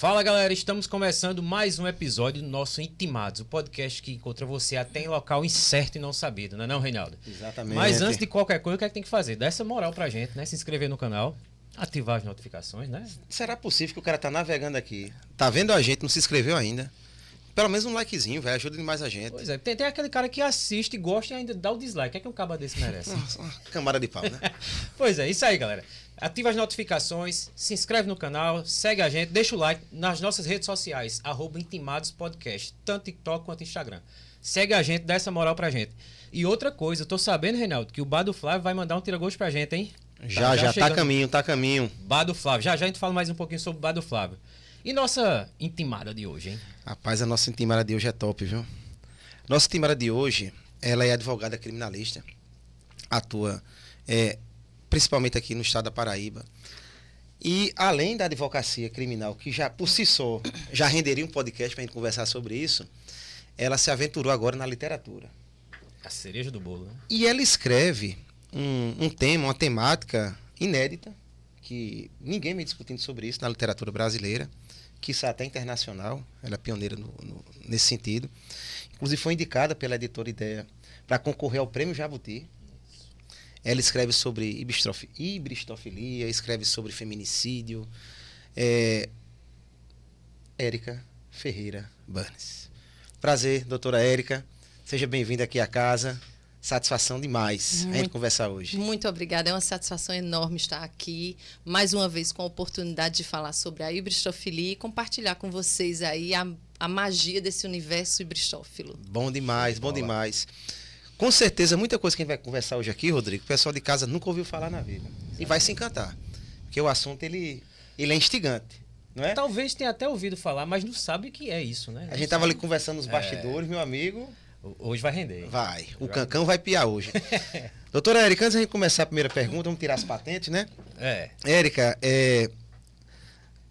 Fala galera, estamos começando mais um episódio do nosso Intimados, o podcast que encontra você até em local incerto e não sabido, não é não, Reinaldo? Exatamente. Mas antes de qualquer coisa, o que é que tem que fazer? Dá essa moral pra gente, né? Se inscrever no canal, ativar as notificações, né? Será possível que o cara tá navegando aqui, tá vendo a gente, não se inscreveu ainda? Pelo menos um likezinho, velho, ajuda demais a gente. Pois é, tem aquele cara que assiste, gosta e ainda dá o dislike. O que é que um caba desse merece? Nossa, uma camada de pau, né? Pois é, isso aí, galera. Ativa as notificações, se inscreve no canal, segue a gente, deixa o like nas nossas redes sociais, @intimadospodcast, tanto TikTok quanto Instagram. Segue a gente, dá essa moral pra gente. E outra coisa, eu tô sabendo, Reinaldo, que o Bar do Flávio vai mandar um tira-gosto pra gente, hein? Já tá a caminho. Bar do Flávio, já a gente fala mais um pouquinho sobre o Bar do Flávio. E nossa intimada de hoje, hein? Rapaz, a nossa intimada de hoje é top, viu? Nossa intimada de hoje, ela é advogada criminalista, atua principalmente aqui no estado da Paraíba. E além da advocacia criminal, que já por si só já renderia um podcast pra gente conversar sobre isso, ela se aventurou agora na literatura. A cereja do bolo, né? E ela escreve um tema, uma temática inédita, que ninguém vem discutindo sobre isso na literatura brasileira, quiçá até internacional. Ela é pioneira nesse sentido. Inclusive foi indicada pela editora Ideia para concorrer ao Prêmio Jabuti. Ela escreve sobre hibristofilia, escreve sobre feminicídio. Érica Ferreira Burnes. Prazer, doutora Érica. Seja bem-vinda aqui à casa. Satisfação demais a gente conversar hoje. Muito obrigada, é uma satisfação enorme estar aqui, mais uma vez com a oportunidade de falar sobre a hibristofilia e compartilhar com vocês aí a magia desse universo hibristófilo. Bom demais, bom demais. Com certeza, muita coisa que a gente vai conversar hoje aqui, Rodrigo, o pessoal de casa nunca ouviu falar na vida. E vai se encantar, porque o assunto ele é instigante, não é? Talvez tenha até ouvido falar, mas não sabe o que é isso, né? A gente estava ali conversando nos bastidores, meu amigo. Hoje vai render. Vai. O cancão vai piar hoje. Doutora Érica, antes da gente começar a primeira pergunta, vamos tirar as patentes, né? Érica,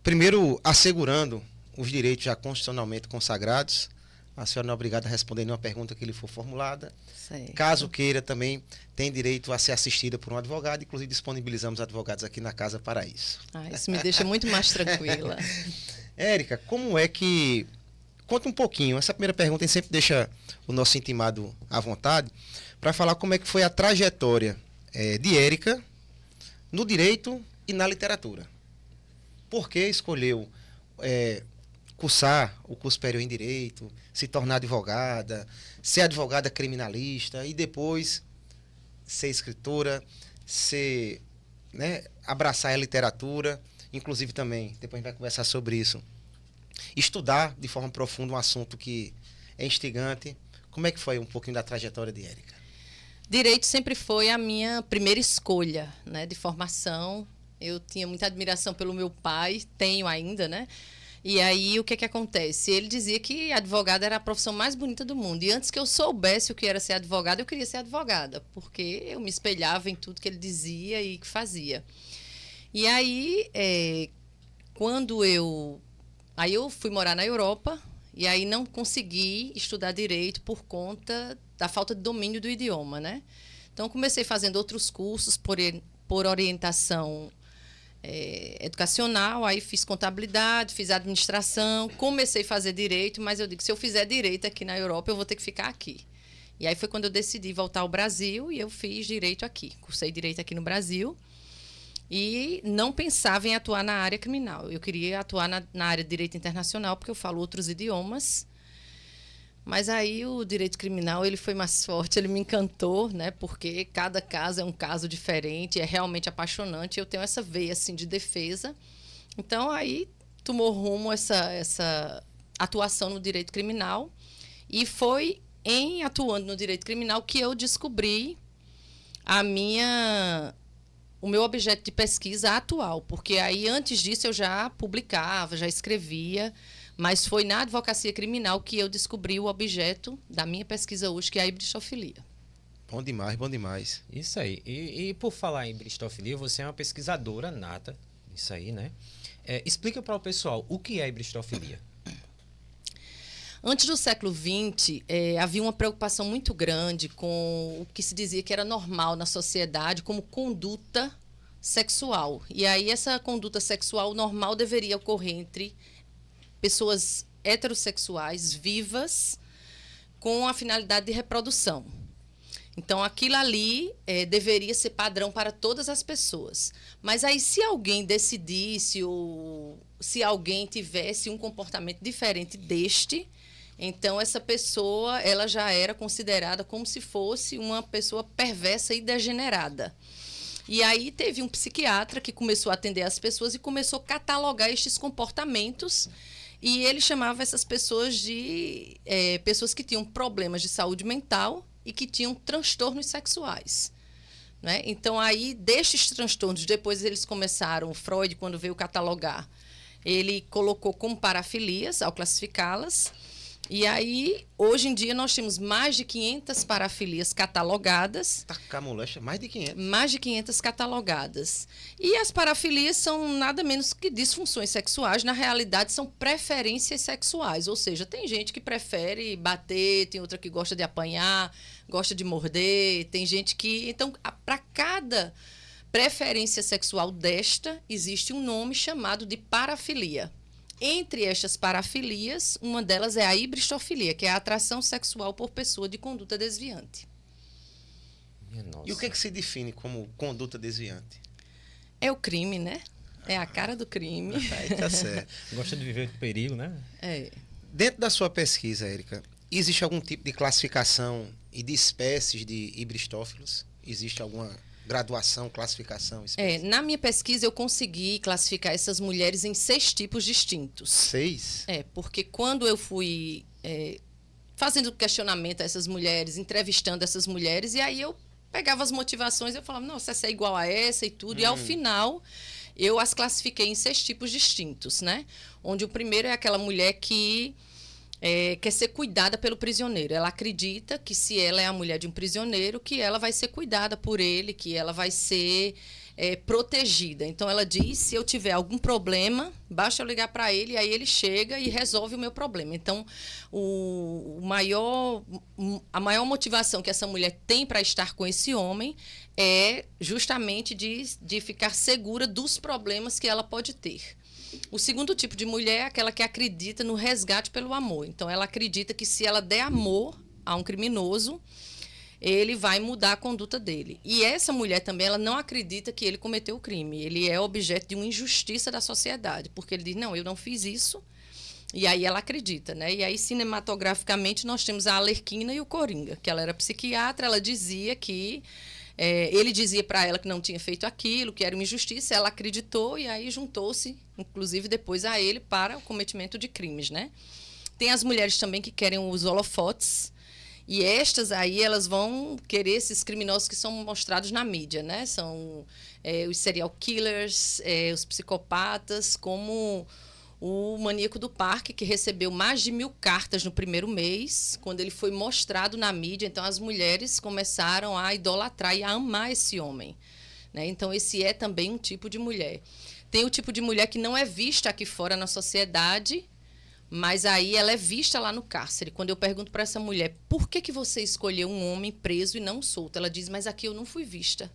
primeiro, assegurando os direitos já constitucionalmente consagrados, a senhora não é obrigada a responder nenhuma pergunta que lhe for formulada. Certo. Caso queira, também tem direito a ser assistida por um advogado, inclusive disponibilizamos advogados aqui na casa para isso. Isso me deixa muito mais tranquila. Érica, como é que... Conta um pouquinho, essa primeira pergunta a gente sempre deixa o nosso intimado à vontade, para falar como é que foi a trajetória de Érica no direito e na literatura. Por que escolheu cursar o curso superior em direito, se tornar advogada, ser advogada criminalista e depois ser escritora, abraçar a literatura, inclusive também, depois a gente vai conversar sobre isso, estudar de forma profunda um assunto que é instigante. Como é que foi um pouquinho da trajetória de Érica? Direito sempre foi a minha primeira escolha, né, de formação. Eu tinha muita admiração pelo meu pai, tenho ainda, né? E aí, o que acontece? Ele dizia que advogada era a profissão mais bonita do mundo. E antes que eu soubesse o que era ser advogada, eu queria ser advogada, porque eu me espelhava em tudo que ele dizia e que fazia. E aí, Aí eu fui morar na Europa e aí não consegui estudar direito por conta da falta de domínio do idioma, né? Então, comecei fazendo outros cursos por orientação educacional, aí fiz contabilidade, fiz administração, comecei a fazer direito, mas eu digo, se eu fizer direito aqui na Europa, eu vou ter que ficar aqui. E aí foi quando eu decidi voltar ao Brasil e eu fiz direito aqui. Cursei direito aqui no Brasil. E não pensava em atuar na área criminal. Eu queria atuar na área de direito internacional, porque eu falo outros idiomas. Mas aí o direito criminal ele foi mais forte, ele me encantou, né? Porque cada caso é um caso diferente, é realmente apaixonante. Eu tenho essa veia assim, de defesa. Então, aí tomou rumo essa atuação no direito criminal. E foi atuando no direito criminal que eu descobri o meu objeto de pesquisa atual, porque aí antes disso eu já publicava, já escrevia, mas foi na advocacia criminal que eu descobri o objeto da minha pesquisa hoje, que é a hibristofilia. Bom demais, bom demais. Isso aí. E por falar em hibristofilia, você é uma pesquisadora nata, isso aí, né? Explica para o pessoal o que é hibristofilia. Antes do século XX, havia uma preocupação muito grande com o que se dizia que era normal na sociedade como conduta sexual. E aí essa conduta sexual normal deveria ocorrer entre pessoas heterossexuais vivas com a finalidade de reprodução. Então, aquilo ali deveria ser padrão para todas as pessoas. Mas aí, se alguém decidisse ou se alguém tivesse um comportamento diferente deste, então essa pessoa ela já era considerada como se fosse uma pessoa perversa e degenerada. E aí teve um psiquiatra que começou a atender as pessoas e começou a catalogar estes comportamentos. E ele chamava essas pessoas de pessoas que tinham problemas de saúde mental e que tinham transtornos sexuais. Né? Então, aí, destes transtornos, depois eles começaram, Freud, quando veio catalogar, ele colocou como parafilias, ao classificá-las. E aí, hoje em dia, nós temos mais de 500 parafilias catalogadas. Tacar molecha, mais de 500. Mais de 500 catalogadas. E as parafilias são nada menos que disfunções sexuais. Na realidade, são preferências sexuais. Ou seja, tem gente que prefere bater, tem outra que gosta de apanhar, gosta de morder. Tem gente que... Então, para cada preferência sexual desta, existe um nome chamado de parafilia. Entre estas parafilias, uma delas é a hibristofilia, que é a atração sexual por pessoa de conduta desviante. Nossa. E o que se define como conduta desviante? É o crime, né? É a cara do crime. Aí tá certo. Gosta de viver com perigo, né? Dentro da sua pesquisa, Érica, existe algum tipo de classificação e de espécies de hibristófilos? Existe alguma graduação, classificação? Na minha pesquisa, eu consegui classificar essas mulheres em 6 tipos distintos. 6? Porque quando eu fui fazendo questionamento a essas mulheres, entrevistando essas mulheres, e aí eu pegava as motivações e eu falava, nossa, essa é igual a essa e tudo. E ao final, eu as classifiquei em 6 tipos distintos, né? Onde o primeiro é aquela mulher que quer ser cuidada pelo prisioneiro. Ela acredita que se ela é a mulher de um prisioneiro, que ela vai ser cuidada por ele, que ela vai ser protegida. Então, ela diz, se eu tiver algum problema, basta eu ligar para ele, e aí ele chega e resolve o meu problema. Então, a maior motivação que essa mulher tem para estar com esse homem é justamente de ficar segura dos problemas que ela pode ter. O segundo tipo de mulher é aquela que acredita no resgate pelo amor. Então, ela acredita que se ela der amor a um criminoso, ele vai mudar a conduta dele. E essa mulher também, ela não acredita que ele cometeu o crime. Ele é objeto de uma injustiça da sociedade, porque ele diz, não, eu não fiz isso. E aí ela acredita, né? E aí, cinematograficamente, nós temos a Arlequina e o Coringa, que ela era psiquiatra, ela dizia que... ele dizia para ela que não tinha feito aquilo, que era uma injustiça, ela acreditou e aí juntou-se, inclusive depois a ele, para o cometimento de crimes, né? Tem as mulheres também que querem os holofotes, e estas aí, elas vão querer esses criminosos que são mostrados na mídia, né? São os serial killers, os psicopatas, como o maníaco do parque, que recebeu mais de 1000 cartas no primeiro mês, quando ele foi mostrado na mídia. Então, as mulheres começaram a idolatrar e a amar esse homem, né? Então, esse é também um tipo de mulher. Tem o tipo de mulher que não é vista aqui fora na sociedade, mas aí ela é vista lá no cárcere. Quando eu pergunto para essa mulher, por que você escolheu um homem preso e não solto? Ela diz, mas aqui eu não fui vista.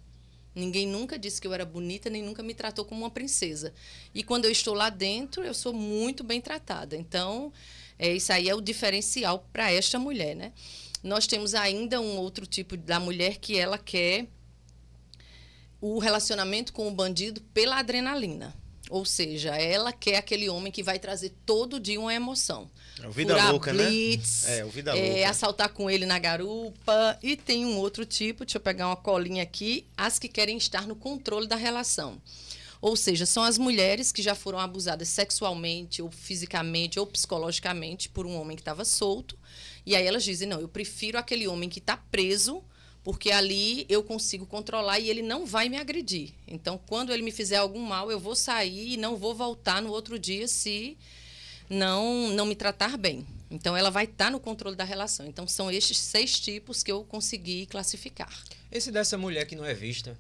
Ninguém nunca disse que eu era bonita, nem nunca me tratou como uma princesa. E quando eu estou lá dentro, eu sou muito bem tratada. Então, isso aí é o diferencial para esta mulher, né? Nós temos ainda um outro tipo da mulher que ela quer o relacionamento com o bandido pela adrenalina. Ou seja, ela quer aquele homem que vai trazer todo dia uma emoção. É o vida furar louca, blitz, né? O vida louca. Assaltar com ele na garupa. E tem um outro tipo, deixa eu pegar uma colinha aqui, as que querem estar no controle da relação. Ou seja, são as mulheres que já foram abusadas sexualmente, ou fisicamente, ou psicologicamente por um homem que estava solto. E aí elas dizem, não, eu prefiro aquele homem que está preso, porque ali eu consigo controlar e ele não vai me agredir. Então, quando ele me fizer algum mal, eu vou sair e não vou voltar no outro dia se não me tratar bem. Então, ela vai estar no controle da relação. Então, são estes 6 tipos que eu consegui classificar. Esse dessa mulher que não é vista,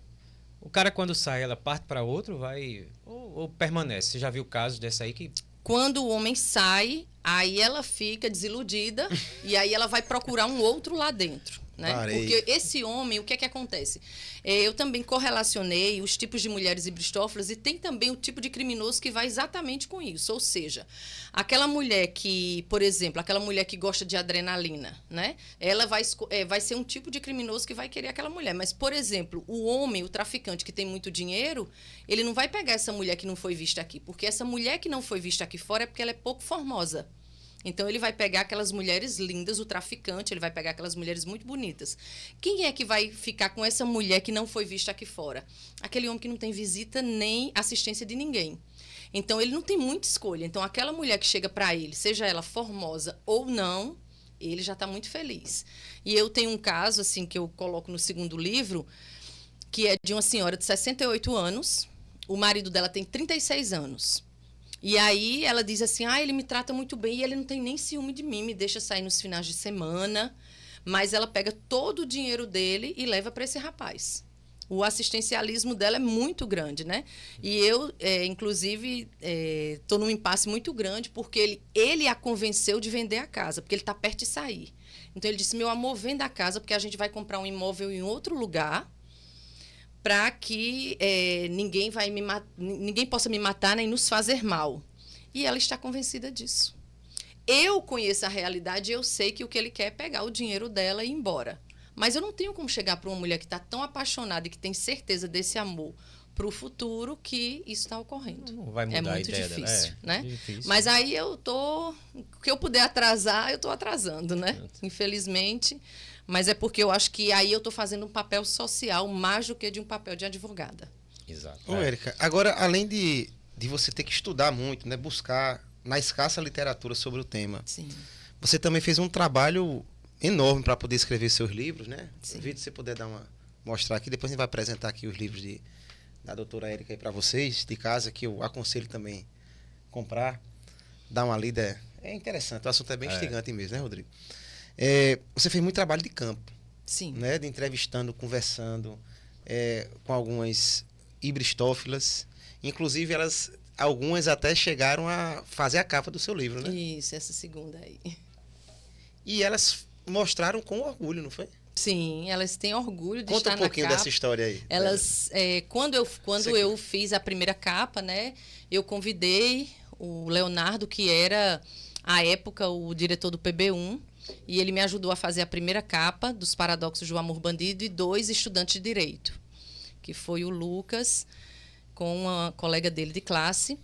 o cara quando sai, ela parte para outro, vai ou permanece? Você já viu casos dessa aí que... Quando o homem sai, aí ela fica desiludida e aí ela vai procurar um outro lá dentro. né? Parei. Porque esse homem, o que é que acontece? Eu também correlacionei os tipos de mulheres hibristófilas e tem também o tipo de criminoso que vai exatamente com isso. Ou seja, aquela mulher que, por exemplo, aquela mulher que gosta de adrenalina, né? Ela vai ser um tipo de criminoso que vai querer aquela mulher. Mas, por exemplo, o homem, o traficante que tem muito dinheiro, ele não vai pegar essa mulher que não foi vista aqui. Porque essa mulher que não foi vista aqui fora é porque ela é pouco formosa. Então, ele vai pegar aquelas mulheres lindas, o traficante, ele vai pegar aquelas mulheres muito bonitas. Quem é que vai ficar com essa mulher que não foi vista aqui fora? Aquele homem que não tem visita nem assistência de ninguém. Então, ele não tem muita escolha. Então, aquela mulher que chega para ele, seja ela formosa ou não, ele já está muito feliz. E eu tenho um caso, assim, que eu coloco no segundo livro, que é de uma senhora de 68 anos, o marido dela tem 36 anos. E aí ela diz assim, ele me trata muito bem e ele não tem nem ciúme de mim, me deixa sair nos finais de semana, mas ela pega todo o dinheiro dele e leva para esse rapaz. O assistencialismo dela é muito grande, né? E eu, inclusive, estou num impasse muito grande porque ele a convenceu de vender a casa, porque ele está perto de sair. Então ele disse, meu amor, venda a casa porque a gente vai comprar um imóvel em outro lugar para que ninguém possa me matar nem nos fazer mal. E ela está convencida disso. Eu conheço a realidade e eu sei que o que ele quer é pegar o dinheiro dela e ir embora. Mas eu não tenho como chegar para uma mulher que está tão apaixonada e que tem certeza desse amor para o futuro que isso está ocorrendo. Não vai mudar muito a ideia difícil, dela. né? Difícil. Mas aí o que eu puder atrasar, eu estou atrasando, né? Infelizmente. Mas é porque eu acho que aí eu estou fazendo um papel social mais do que de um papel de advogada. Exato. Ô, Érica, agora, além de você ter que estudar muito, né, buscar na escassa literatura sobre o tema, Sim. você também fez um trabalho enorme para poder escrever seus livros, né? Sim. Se você puder mostrar aqui, depois a gente vai apresentar aqui os livros da doutora Érica aí para vocês, de casa, que eu aconselho também comprar, dar uma lida. É interessante, o assunto é bem instigante mesmo, né, Rodrigo? Você fez muito trabalho de campo. Sim. Né, de entrevistando, conversando com algumas hibristófilas. Inclusive, algumas até chegaram a fazer a capa do seu livro, né? Isso, essa segunda aí. E elas mostraram com orgulho, não foi? Sim, elas têm orgulho de Conta estar um pouquinho na capa. dessa história aí. Elas, quando eu fiz a primeira capa, né, eu convidei o Leonardo, que era, à época, o diretor do PB1, e ele me ajudou a fazer a primeira capa dos Paradoxos do Amor Bandido e 2 estudantes de Direito, que foi o Lucas com uma colega dele de classe.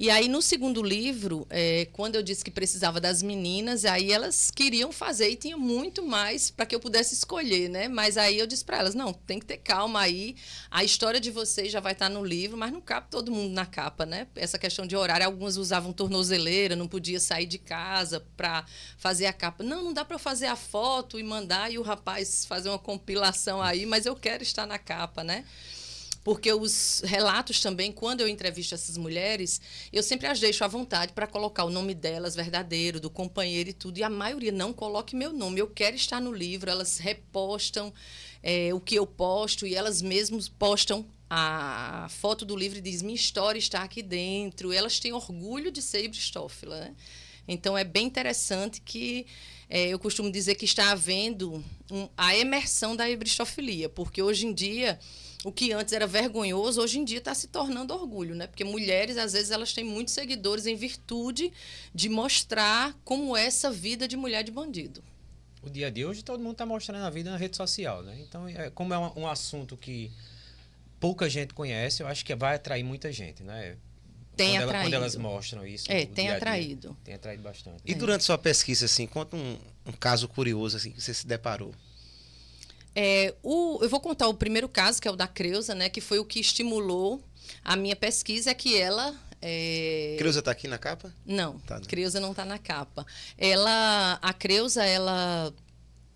E aí, no segundo livro, quando eu disse que precisava das meninas, aí elas queriam fazer e tinha muito mais para que eu pudesse escolher, né? Mas aí eu disse para elas, não, tem que ter calma aí, a história de vocês já vai estar no livro, mas não cabe todo mundo na capa, né? Essa questão de horário, algumas usavam tornozeleira, não podia sair de casa para fazer a capa. Não dá para eu fazer a foto e mandar e o rapaz fazer uma compilação aí, mas eu quero estar na capa, né? Porque os relatos também, quando eu entrevisto essas mulheres, eu sempre as deixo à vontade para colocar o nome delas verdadeiro, do companheiro e tudo. E a maioria não coloque meu nome. Eu quero estar no livro, elas repostam o que eu posto e elas mesmas postam a foto do livro e diz, minha história está aqui dentro. Elas têm orgulho de ser hibristófila, né? Então, é bem interessante que eu costumo dizer que está havendo a emersão da hibristofilia, porque hoje em dia... O que antes era vergonhoso, hoje em dia está se tornando orgulho, né? Porque mulheres, às vezes, elas têm muitos seguidores em virtude de mostrar como é essa vida de mulher de bandido. O dia a dia, hoje todo mundo está mostrando a vida na rede social, né? Então, como é um assunto que pouca gente conhece, eu acho que vai atrair muita gente, né? Quando elas mostram isso. Tem atraído. Tem atraído bastante. E durante sua pesquisa, assim, conta um caso curioso assim, que você se deparou. Eu vou contar o primeiro caso, que é o da Creuza, né, que foi o que estimulou a minha pesquisa, que ela... Creuza está aqui na capa? Não, tá, né? Creuza não está na capa. A Creuza, ela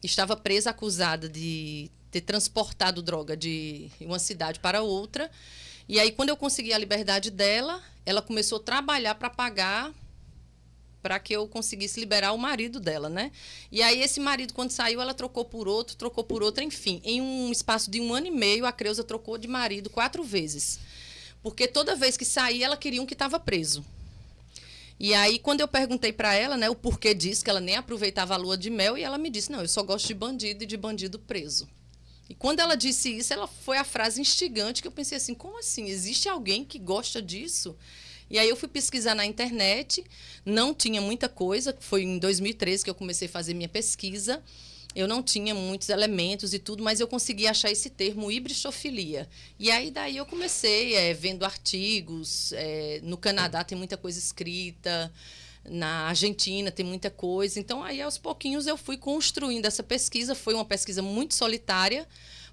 estava presa, acusada de ter transportado droga de uma cidade para outra. E aí, quando eu consegui a liberdade dela, ela começou a trabalhar para pagar... para que eu conseguisse liberar o marido dela, né? E aí, esse marido, quando saiu, ela trocou por outro, enfim. Em um espaço de 1 ano e meio, a Creuza trocou de marido 4 vezes. Porque toda vez que saía, ela queria um que estava preso. E aí, quando eu perguntei para ela, né, o porquê disso, que ela nem aproveitava a lua de mel, e ela me disse, não, eu só gosto de bandido e de bandido preso. E quando ela disse isso, ela foi a frase instigante que eu pensei assim, como assim? Existe alguém que gosta disso? E aí eu fui pesquisar na internet, não tinha muita coisa, foi em 2013 que eu comecei a fazer minha pesquisa. Eu não tinha muitos elementos e tudo, mas eu consegui achar esse termo hibristofilia. E aí daí eu comecei vendo artigos, no Canadá tem muita coisa escrita, na Argentina tem muita coisa. Então aí aos pouquinhos eu fui construindo essa pesquisa, foi uma pesquisa muito solitária,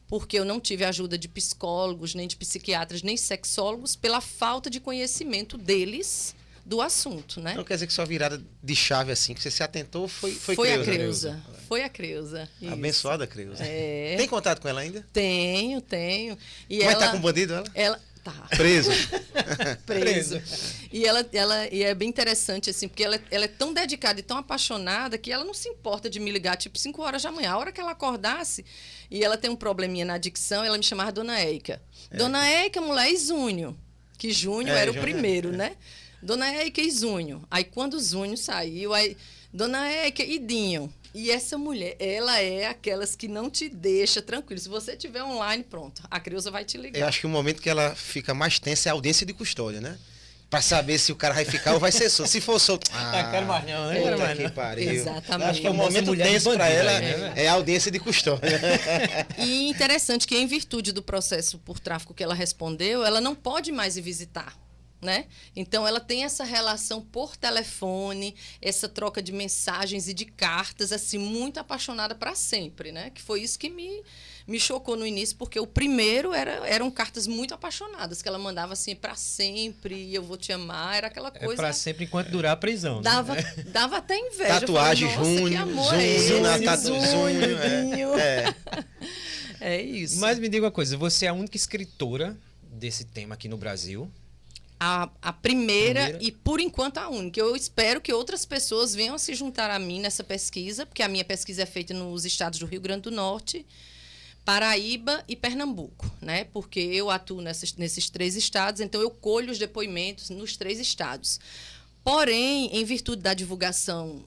porque eu não tive ajuda de psicólogos, nem de psiquiatras, nem sexólogos, pela falta de conhecimento deles do assunto, né? Não quer dizer que sua virada de chave, assim, que você se atentou, foi a Creuza. Creuza. Foi a Creuza. Isso. Abençoada Creuza. É. Tem contato com ela ainda? Tenho. E Como ela, tá com o bandido, ela? Ela tá. Preso. Preso. E e é bem interessante, assim, porque ela é tão dedicada e tão apaixonada que ela não se importa de me ligar, tipo, 5 horas da manhã. A hora que ela acordasse, e ela tem um probleminha na dicção, ela me chamava Dona Eica. Dona Eica, mulher, e Zúnio. Que Júnior era o primeiro, né? Dona Eica e Zúnio. Aí, quando o Zúnio saiu, aí, Dona Eica e Dinho. E essa mulher, ela é aquelas que não te deixa tranquilo. Se você estiver online, pronto, a Creuza vai te ligar. Eu acho que o momento que ela fica mais tensa é a audiência de custódia, né? Pra saber se o cara vai ficar ou vai ser solto. Se for solto... quero mais não, né? Puta Quero mais que não. pariu. Exatamente. Acho que é o Nossa, momento mulher tenso de pra bandido ela aí, né? é a audiência de custódia. E interessante que, em virtude do processo por tráfico que ela respondeu, ela não pode mais ir visitar. Né? Então, ela tem essa relação por telefone, essa troca de mensagens e de cartas, assim, muito apaixonada para sempre, né? Que foi isso que me chocou no início, porque o primeiro eram cartas muito apaixonadas, que ela mandava assim, para sempre, eu vou te amar, era aquela coisa... para sempre enquanto durar a prisão. Dava até inveja. Tatuagem, eu falei, junho, que amor é esse? Junho. É isso. Mas me diga uma coisa, você é a única escritora desse tema aqui no Brasil? A primeira e, por enquanto, a única. Eu espero que outras pessoas venham a se juntar a mim nessa pesquisa, porque a minha pesquisa é feita nos estados do Rio Grande do Norte, Paraíba e Pernambuco, né? Porque eu atuo nesses 3 estados, então eu colho os depoimentos nos 3 estados. Porém, em virtude da divulgação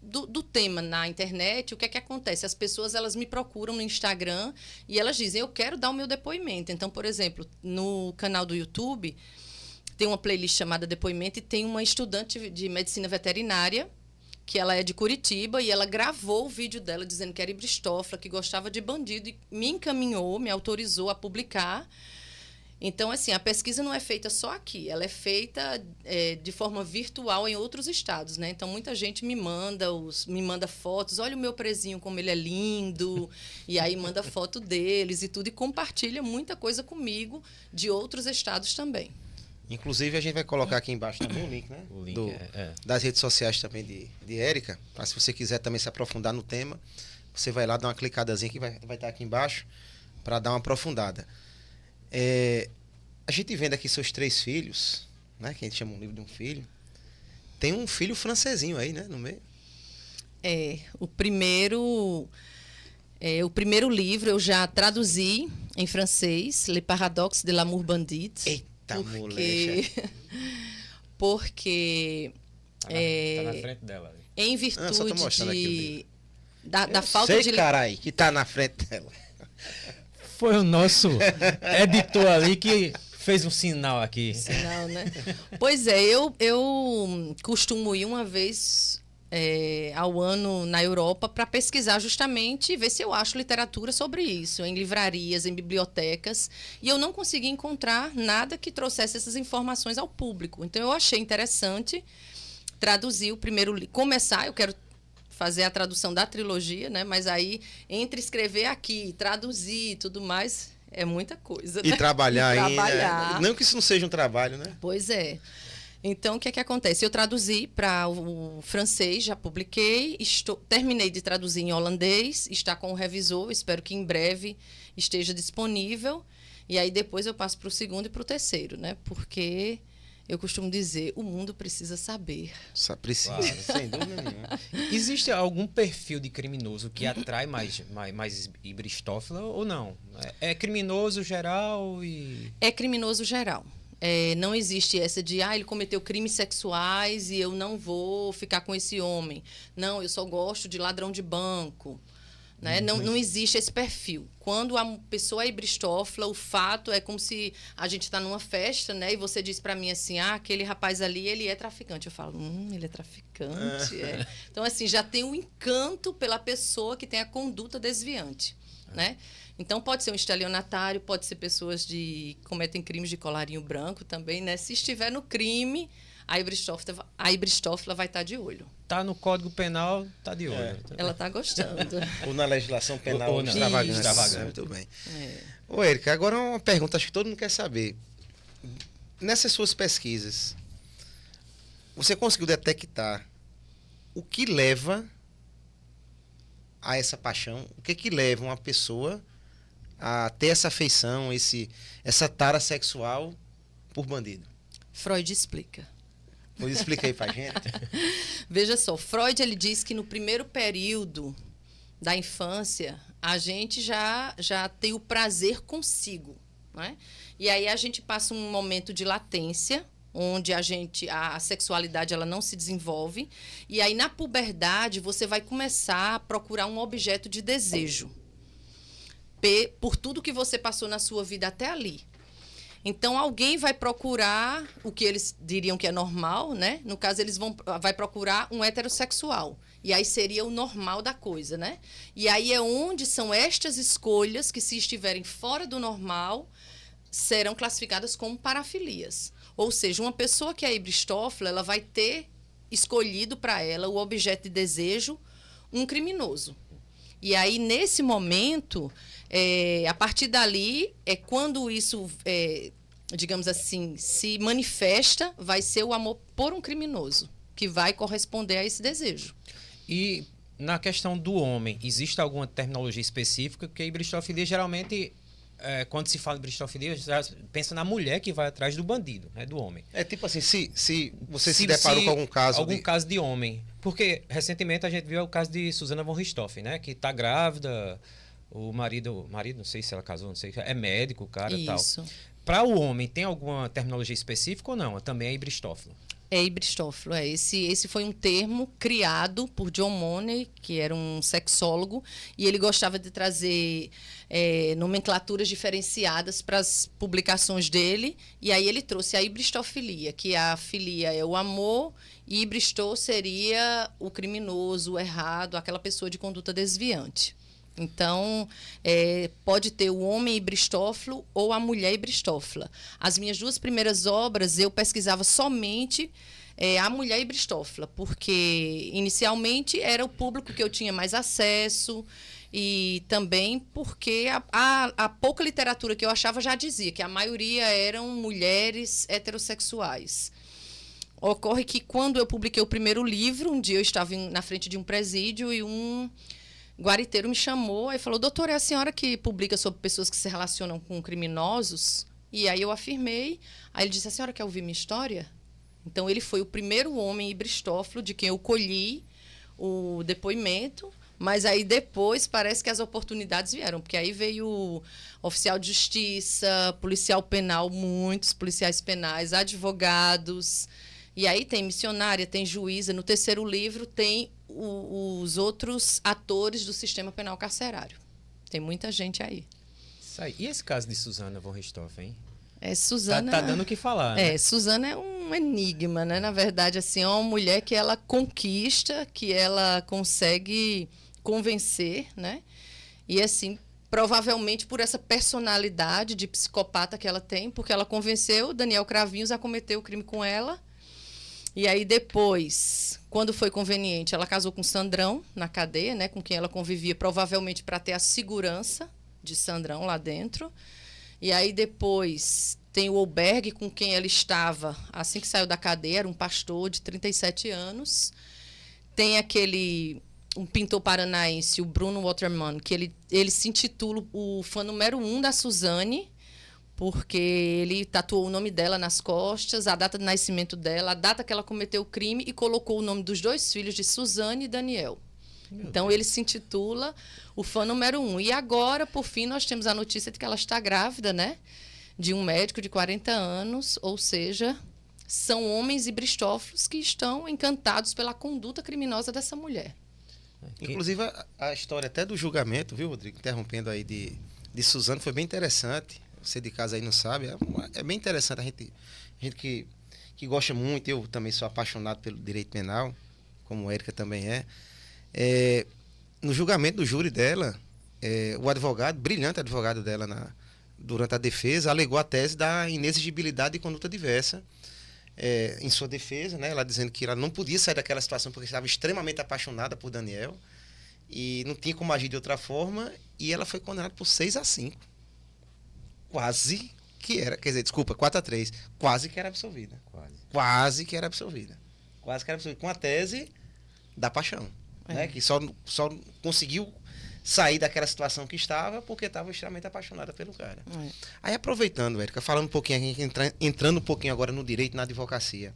do tema na internet, o que é que acontece? As pessoas, elas me procuram no Instagram e elas dizem, eu quero dar o meu depoimento. Então, por exemplo, no canal do YouTube, tem uma playlist chamada Depoimento e tem uma estudante de medicina veterinária, que ela é de Curitiba, e ela gravou o vídeo dela dizendo que era hibristófila, que gostava de bandido, e me encaminhou, me autorizou a publicar. Então, assim, a pesquisa não é feita só aqui, ela é feita de forma virtual em outros estados, né? Então, muita gente me manda fotos, olha o meu presinho como ele é lindo, e aí manda foto deles e tudo, e compartilha muita coisa comigo de outros estados também. Inclusive, a gente vai colocar aqui embaixo também o link, né? O link das redes sociais também de Érica, para se você quiser também se aprofundar no tema, você vai lá, dar uma clicadazinha que vai estar aqui embaixo, para dar uma aprofundada. A gente vendo aqui seus 3 filhos, né? Que a gente chama um livro de um filho. Tem um filho francesinho aí, né? No meio. O primeiro livro eu já traduzi em francês, Le Paradoxe de l'amour bandit. Eita, moleque. Porque Tá na frente dela. Em só tô mostrando virtude aqui da falta de... carai, que tá na frente dela. Foi o nosso editor ali que fez um sinal aqui. Sinal, né? Pois é, eu costumo ir uma vez ao ano na Europa para pesquisar justamente e ver se eu acho literatura sobre isso, em livrarias, em bibliotecas, e eu não consegui encontrar nada que trouxesse essas informações ao público. Então, eu achei interessante traduzir o primeiro livro. Começar, eu quero fazer a tradução da trilogia, né? Mas aí, entre escrever aqui, traduzir e tudo mais, é muita coisa, né? E trabalhar trabalhar. ainda. Não que isso não seja um trabalho, né? Pois é. Então, o que é que acontece? Eu traduzi para o francês, já publiquei, terminei de traduzir em holandês, está com o revisor, espero que em breve esteja disponível. E aí, depois eu passo para o segundo e para o terceiro, né? Porque... eu costumo dizer, o mundo precisa saber. Só precisa, Claro. sem dúvida nenhuma. Existe algum perfil de criminoso que atrai mais hibristófila ou não? É criminoso geral e... É criminoso geral. não existe essa de, ele cometeu crimes sexuais e eu não vou ficar com esse homem. Não, eu só gosto de ladrão de banco. Né? Não existe esse perfil. Quando a pessoa é hibristófila, o fato é como se a gente está numa festa, né? E você diz para mim assim, aquele rapaz ali, ele é traficante. Eu falo, ele é traficante. É. Então, assim, já tem um encanto pela pessoa que tem a conduta desviante, né? Então, pode ser um estelionatário, pode ser pessoas que cometem crimes de colarinho branco também, né? Se estiver no crime, a hibristófila vai estar de olho. Tá no Código Penal, tá de olho. Ela tá gostando. Ou na legislação penal Ou na extravagante. Muito bem. Ô, Érica, agora uma pergunta, acho que todo mundo quer saber. Nessas suas pesquisas, você conseguiu detectar o que leva a essa paixão? O que leva uma pessoa a ter essa afeição, essa tara sexual por bandido? Freud explica. Explica aí pra gente. Veja só, Freud ele diz que no primeiro período da infância a gente já tem o prazer consigo, né? E aí a gente passa um momento de latência, onde a sexualidade ela não se desenvolve, e aí na puberdade você vai começar a procurar um objeto de desejo por tudo que você passou na sua vida até ali. Então, alguém vai procurar o que eles diriam que é normal, né? No caso, vai procurar um heterossexual. E aí seria o normal da coisa, né? E aí é onde são estas escolhas que, se estiverem fora do normal, serão classificadas como parafilias. Ou seja, uma pessoa que é hibristófila, ela vai ter escolhido para ela o objeto de desejo, um criminoso. E aí, nesse momento, a partir dali, quando isso, digamos assim, se manifesta, vai ser o amor por um criminoso, que vai corresponder a esse desejo. E na questão do homem, existe alguma terminologia específica? Porque a hibristofilia, geralmente, quando se fala de hibristofilia, já pensa na mulher que vai atrás do bandido, né, do homem. É tipo assim, se você se deparou com algum caso... caso de homem. Porque, recentemente, a gente viu o caso de Susana von Richthofen, né? Que está grávida, o marido, não sei se ela casou, não sei, é médico, o cara e tal. Isso. Para o homem, tem alguma terminologia específica ou não? Também é hibristófilo. É hibristófilo, Esse foi um termo criado por John Money, que era um sexólogo, e ele gostava de trazer nomenclaturas diferenciadas para as publicações dele, e aí ele trouxe a hibristofilia, que a filia é o amor, e hibristô seria o criminoso, o errado, aquela pessoa de conduta desviante. Então, pode ter o homem hibristófilo ou a mulher hibristófila. As minhas 2 primeiras obras, eu pesquisava somente a mulher hibristófila, porque inicialmente era o público que eu tinha mais acesso, e também porque a pouca literatura que eu achava já dizia que a maioria eram mulheres heterossexuais. Ocorre que, quando eu publiquei o primeiro livro, um dia eu estava na frente de um presídio e um guariteiro me chamou e falou: doutora, é a senhora que publica sobre pessoas que se relacionam com criminosos? E aí eu afirmei. Aí ele disse: a senhora quer ouvir minha história? Então, ele foi o primeiro homem hibristófilo de quem eu colhi o depoimento, mas aí depois parece que as oportunidades vieram, porque aí veio oficial de justiça, policial penal, muitos policiais penais, advogados, e aí tem missionária, tem juíza. No terceiro livro tem os outros atores do sistema penal carcerário. Tem muita gente aí. Isso aí. E esse caso de Susana von Richthofen, hein? Susana... Tá dando o que falar, né? Susana é um enigma, né? Na verdade, assim, é uma mulher que ela conquista, que ela consegue convencer, né? E, assim, provavelmente por essa personalidade de psicopata que ela tem, porque ela convenceu Daniel Cravinhos a cometer o crime com ela. E aí depois, quando foi conveniente, ela casou com Sandrão na cadeia, né, com quem ela convivia, provavelmente para ter a segurança de Sandrão lá dentro. E aí depois tem o Olberg, com quem ela estava assim que saiu da cadeia, era um pastor de 37 anos. Tem um pintor paranaense, o Bruno Waterman, que ele se intitula o fã número 1 da Suzane, porque ele tatuou o nome dela nas costas, a data de nascimento dela, a data que ela cometeu o crime, e colocou o nome dos 2 filhos, de Suzane e Daniel. Então, ele se intitula o fã número 1. E agora, por fim, nós temos a notícia de que ela está grávida, né? de um médico de 40 anos, ou seja, são homens e bristófilos que estão encantados pela conduta criminosa dessa mulher. Inclusive, a história até do julgamento, viu, Rodrigo? Interrompendo aí de Suzano, foi bem interessante. Você de casa aí não sabe. É bem interessante. A gente que gosta muito, eu também sou apaixonado pelo direito penal, como a Érica também é. No julgamento do júri dela, o advogado, brilhante advogado dela durante a defesa, alegou a tese da inexigibilidade de conduta diversa. Em sua defesa, né, ela dizendo que ela não podia sair daquela situação porque estava extremamente apaixonada por Daniel e não tinha como agir de outra forma, e ela foi condenada por 6-5. Quase que era, quer dizer, desculpa, 4-3, quase que era absolvida. Quase que era absolvida. Com a tese da paixão, né, que só conseguiu sair daquela situação que estava porque estava extremamente apaixonada pelo cara. Aí, aproveitando, Érica, falando um pouquinho, entrando um pouquinho agora no direito, na advocacia.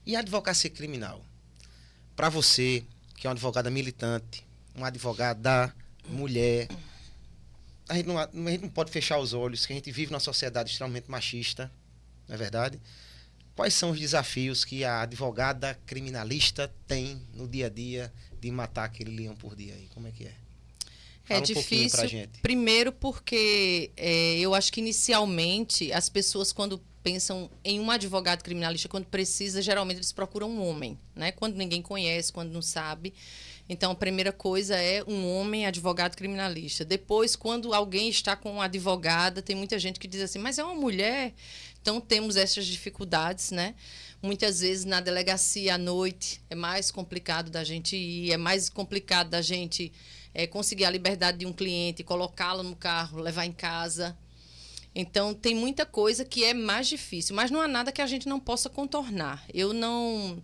E a advocacia criminal? Para você, que é uma advogada militante, uma advogada mulher, a gente não pode fechar os olhos, que a gente vive numa sociedade extremamente machista, não é verdade? Quais são os desafios que a advogada criminalista tem no dia a dia de matar aquele leão por dia aí? Como é que é? Fala difícil, pra gente. Primeiro porque eu acho que inicialmente as pessoas, quando pensam em um advogado criminalista, quando precisa, geralmente eles procuram um homem, né? Quando ninguém conhece, quando não sabe. Então, a primeira coisa é um homem advogado criminalista. Depois, quando alguém está com uma advogada, tem muita gente que diz assim, mas é uma mulher. Então, temos essas dificuldades, né? Muitas vezes, na delegacia, à noite, é mais complicado da gente ir, é mais complicado da gente conseguir a liberdade de um cliente, colocá-lo no carro, levar em casa. Então, tem muita coisa que é mais difícil, mas não há nada que a gente não possa contornar. Eu não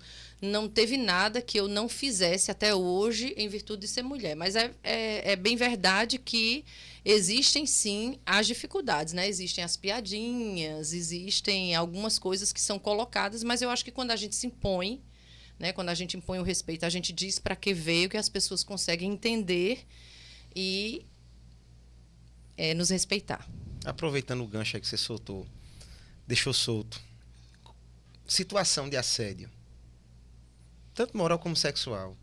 teve nada que eu não fizesse até hoje em virtude de ser mulher. Mas é bem verdade que existem, sim, as dificuldades, né? Existem as piadinhas, existem algumas coisas que são colocadas, mas eu acho que quando a gente se impõe, né? Quando a gente impõe o respeito, a gente diz para que veio, que as pessoas conseguem entender e nos respeitar. Aproveitando o gancho aí que você deixou solto. Situação de assédio, tanto moral como sexual,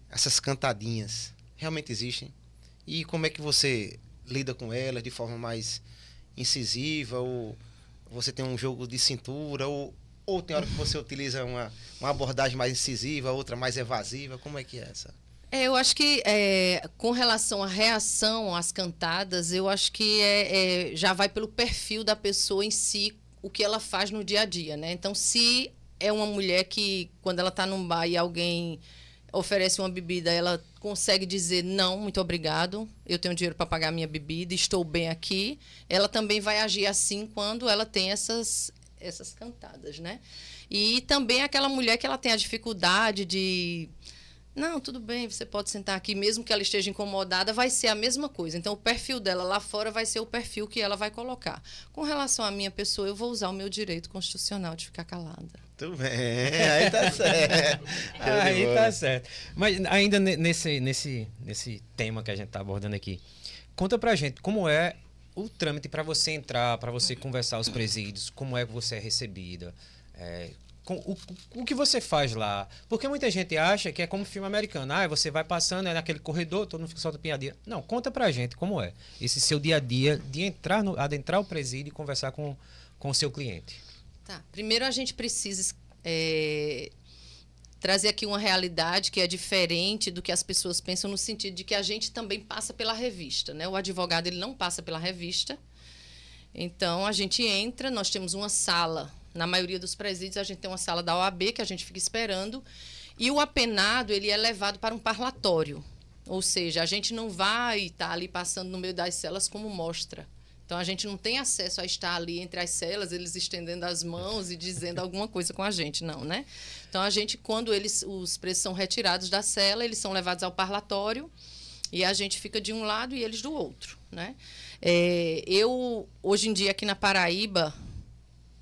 essas cantadinhas realmente existem? E como é que você lida com elas de forma mais incisiva? Ou você tem um jogo de cintura? Ou tem hora que você utiliza uma abordagem mais incisiva, outra mais evasiva? Como é que é essa? Eu acho que, com relação à reação às cantadas, eu acho que já vai pelo perfil da pessoa em si, o que ela faz no dia a dia, né? Então, se é uma mulher que, quando ela está num bar e alguém oferece uma bebida, ela consegue dizer, não, muito obrigado, eu tenho dinheiro para pagar minha bebida, estou bem aqui, ela também vai agir assim quando ela tem essas cantadas, né? E também aquela mulher que ela tem a dificuldade de... Não, tudo bem, você pode sentar aqui, mesmo que ela esteja incomodada, vai ser a mesma coisa. Então, o perfil dela lá fora vai ser o perfil que ela vai colocar. Com relação à minha pessoa, eu vou usar o meu direito constitucional de ficar calada. Tudo bem, aí tá certo. Aí tá certo. Mas ainda nesse tema que a gente tá abordando aqui, conta pra gente como é o trâmite para você entrar, para você conversar aos presídios, como é que você é recebida, o que você faz lá? Porque muita gente acha que é como filme americano. Você vai passando naquele corredor, todo mundo fica soltando piadinha. Não, conta pra gente como é esse seu dia a dia de adentrar o presídio e conversar com o seu cliente. Tá. Primeiro a gente precisa trazer aqui uma realidade que é diferente do que as pessoas pensam, no sentido de que a gente também passa pela revista, né? O advogado ele não passa pela revista. Então, a gente entra, nós temos uma sala. Na maioria dos presídios, a gente tem uma sala da OAB que a gente fica esperando. E o apenado, ele é levado para um parlatório. Ou seja, a gente não vai estar ali passando no meio das celas como mostra. Então, a gente não tem acesso a estar ali entre as celas, eles estendendo as mãos e dizendo alguma coisa com a gente, não, né? Então, a gente, quando os presos são retirados da cela, eles são levados ao parlatório e a gente fica de um lado e eles do outro, né? Hoje em dia, aqui na Paraíba,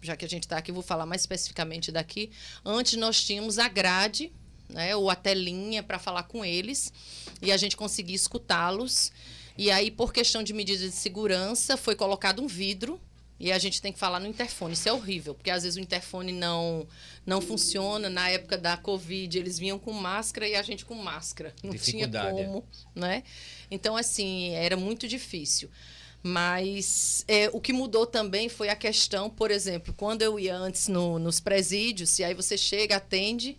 já que a gente está aqui, vou falar mais especificamente daqui. Antes nós tínhamos a grade, né, ou a telinha para falar com eles, e a gente conseguia escutá-los. E aí, por questão de medidas de segurança, foi colocado um vidro E a gente tem que falar no interfone. Isso é horrível, porque às vezes o interfone não funciona. Na época da Covid, eles vinham com máscara e a gente com máscara. Não tinha como, né? Então, assim, era muito difícil. Mas o que mudou também foi a questão, por exemplo, quando eu ia antes nos presídios, e aí você chega, atende,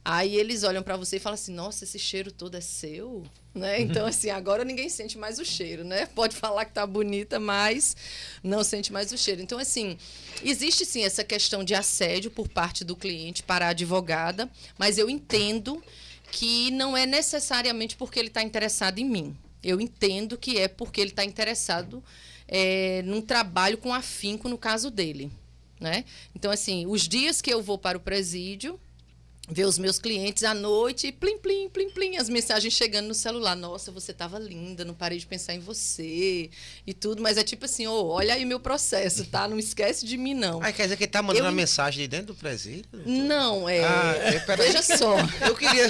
aí eles olham para você e falam assim, nossa, esse cheiro todo é seu? Né? Então, assim, agora ninguém sente mais o cheiro, né? Pode falar que tá bonita, mas não sente mais o cheiro. Então, assim, existe sim essa questão de assédio por parte do cliente para a advogada, mas eu entendo que não é necessariamente porque ele está interessado em mim. Eu entendo que é porque ele está interessado num trabalho com afinco no caso dele, né? Então, assim, os dias que eu vou para o presídio, ver os meus clientes à noite, plim, plim, plim, plim, as mensagens chegando no celular. Nossa, você estava linda, não parei de pensar em você e tudo. Mas é tipo assim, olha aí meu processo, tá? Não esquece de mim, não. Aí quer dizer que ele tá mandando uma mensagem de dentro do presídio? Não, veja só. Eu queria...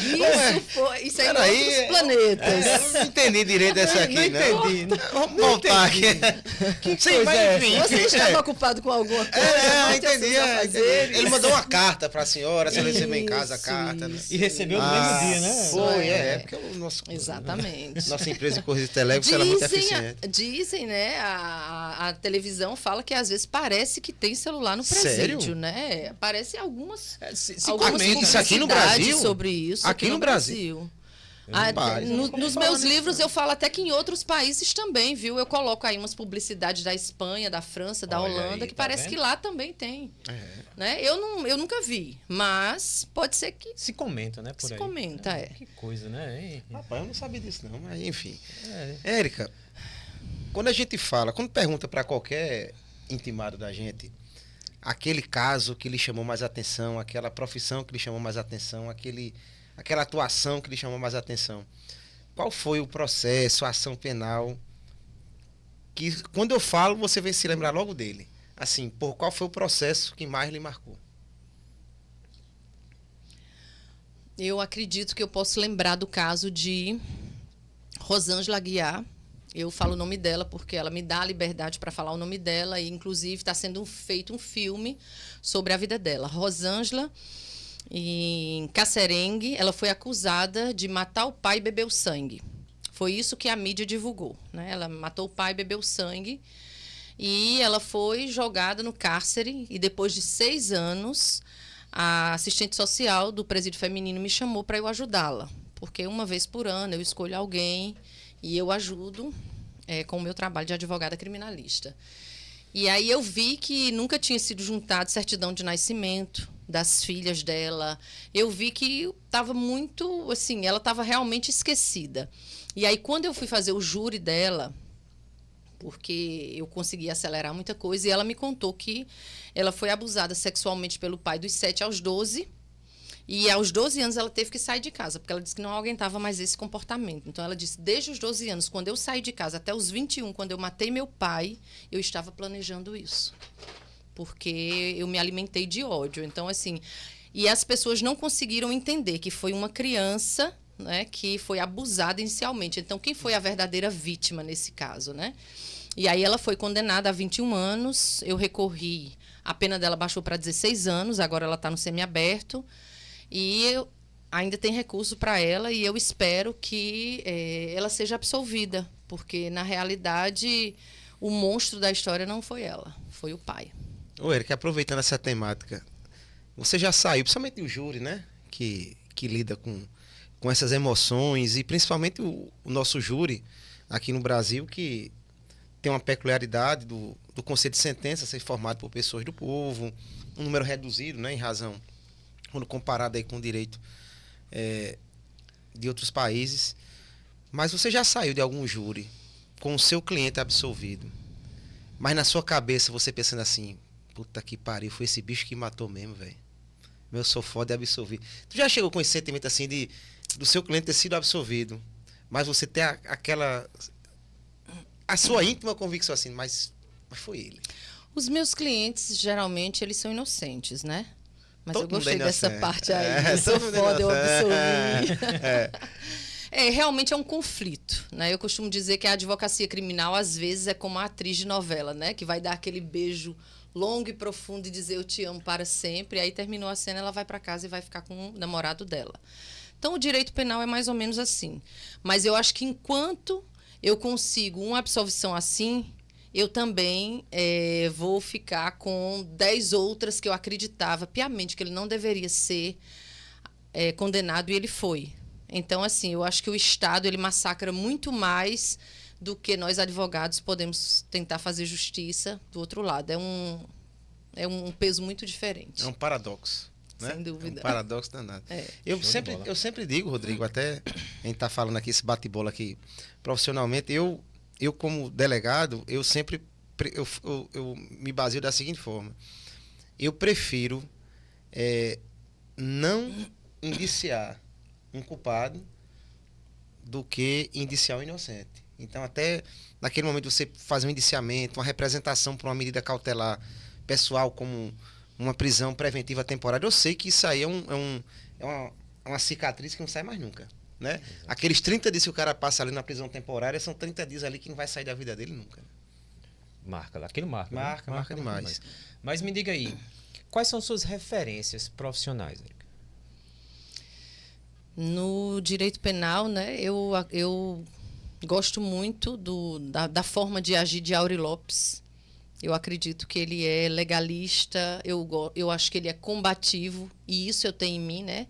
Isso aí é outros planetas. Eu não entendi direito essa aqui, não. Entendi. Vamos voltar aqui. Que coisa é essa? Você estava ocupado com alguma coisa? Eu entendi. Ele mandou uma carta para a senhora, se ela receber em casa a carta. Né? E recebeu no mesmo dia, né? Foi, porque o nosso... Exatamente. Nossa empresa de Correios e Telégrafos era muito eficiente. Dizem, né? A televisão fala que às vezes parece que tem celular no presídio, sério? Né? Aparecem algumas Isso aqui no Brasil? Sobre isso. Aqui no Brasil? Nos meus livros eu falo até que em outros países também, viu? Eu coloco aí umas publicidades da Espanha, da França, da Holanda, que parece que lá também tem. Né? Eu nunca vi, mas pode ser que... Se comenta, né? Por se aí. comenta, Que coisa, né? Rapaz, eu não sabia disso não, mas enfim. Érica, quando a gente fala, quando pergunta para qualquer intimado da gente, aquele caso que lhe chamou mais atenção, aquela profissão que lhe chamou mais atenção, aquela atuação que lhe chamou mais atenção. Qual foi o processo, a ação penal, que quando eu falo, você vai se lembrar logo dele? Assim, qual foi o processo que mais lhe marcou? Eu acredito que eu posso lembrar do caso de Rosângela Aguiar. Eu falo o nome dela porque ela me dá a liberdade para falar o nome dela e, inclusive, está sendo feito um filme sobre a vida dela. Rosângela, em Casserengue, ela foi acusada de matar o pai e beber o sangue. Foi isso que a mídia divulgou, né? Ela matou o pai e bebeu sangue e ela foi jogada no cárcere e depois de 6 anos a assistente social do presídio feminino me chamou para eu ajudá-la, porque uma vez por ano eu escolho alguém e eu ajudo com o meu trabalho de advogada criminalista. E aí eu vi que nunca tinha sido juntado certidão de nascimento das filhas dela. Eu vi que estava muito, assim, ela estava realmente esquecida. E aí quando eu fui fazer o júri dela, porque eu consegui acelerar muita coisa, e ela me contou que ela foi abusada sexualmente pelo pai dos 7 aos 12, e aos 12 anos ela teve que sair de casa, porque ela disse que não aguentava mais esse comportamento. Então ela disse, desde os 12 anos, quando eu saí de casa, até os 21, quando eu matei meu pai, eu estava planejando isso. Porque eu me alimentei de ódio. Então, assim, e as pessoas não conseguiram entender que foi uma criança, né, que foi abusada inicialmente. Então, quem foi a verdadeira vítima nesse caso, né? E aí ela foi condenada a 21 anos, eu recorri, a pena dela baixou para 16 anos, agora ela está no semiaberto, e ainda tem recurso para ela, e eu espero que ela seja absolvida, porque, na realidade, o monstro da história não foi ela, foi o pai. Ô, Érica, aproveitando essa temática, você já saiu, principalmente o júri, né? Que lida com essas emoções, e principalmente o nosso júri aqui no Brasil, que tem uma peculiaridade do conselho de sentença ser formado por pessoas do povo, um número reduzido, né? Em razão, quando comparado aí com o direito de outros países. Mas você já saiu de algum júri com o seu cliente absolvido, mas na sua cabeça você pensando assim, puta que pariu, foi esse bicho que matou mesmo, velho. Meu sou foda e absolvido. Tu já chegou com esse sentimento assim do seu cliente ter sido absolvido, mas você ter a sua íntima convicção assim, mas foi ele. Os meus clientes, geralmente, eles são inocentes, né? Mas Todo eu gostei dessa parte aí. É, eu sou foda, eu absolvi. Realmente é um conflito, né? Eu costumo dizer que a advocacia criminal, às vezes, é como a atriz de novela, né? Que vai dar aquele beijo longo e profundo e dizer eu te amo para sempre. E aí terminou a cena, ela vai para casa e vai ficar com o namorado dela. Então, o direito penal é mais ou menos assim. Mas eu acho que enquanto eu consigo uma absolvição assim, eu também vou ficar com 10 outras que eu acreditava piamente que ele não deveria ser condenado e ele foi. Então, assim, eu acho que o Estado ele massacra muito mais do que nós, advogados, podemos tentar fazer justiça do outro lado. É um peso muito diferente. É um paradoxo. Né? Sem dúvida. É um paradoxo danado. É. Eu sempre digo, Rodrigo, até a gente está falando aqui, esse bate-bola aqui, profissionalmente, eu como delegado, eu sempre eu me baseio da seguinte forma. Eu prefiro não indiciar um culpado do que indiciar um inocente. Então, até naquele momento você fazer um indiciamento, uma representação por uma medida cautelar pessoal, como uma prisão preventiva temporária, eu sei que isso aí é uma cicatriz que não sai mais nunca. Né? Aqueles 30 dias que o cara passa ali na prisão temporária, são 30 dias ali que não vai sair da vida dele nunca. Marca, aquilo marca. Marca demais. Mas me diga aí, quais são suas referências profissionais, Érica? No direito penal, né, eu gosto muito da forma de agir de Aury Lopes. Eu acredito que ele é legalista, eu acho que ele é combativo, e isso eu tenho em mim, né?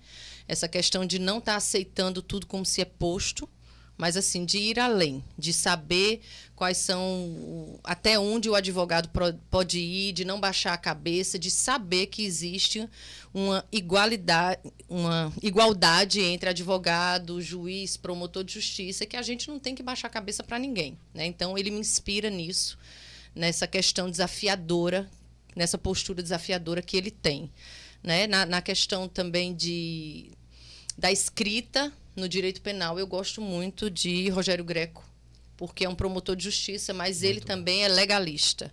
Essa questão de não estar aceitando tudo como se é posto, mas assim, de ir além, de saber quais são, até onde o advogado pode ir, de não baixar a cabeça, de saber que existe uma igualdade entre advogado, juiz, promotor de justiça, que a gente não tem que baixar a cabeça para ninguém, né? Então, ele me inspira nisso, nessa questão desafiadora, nessa postura desafiadora que ele tem. Né? Na questão também da escrita no direito penal, eu gosto muito de Rogério Greco, porque é um promotor de justiça, mas ele também é legalista.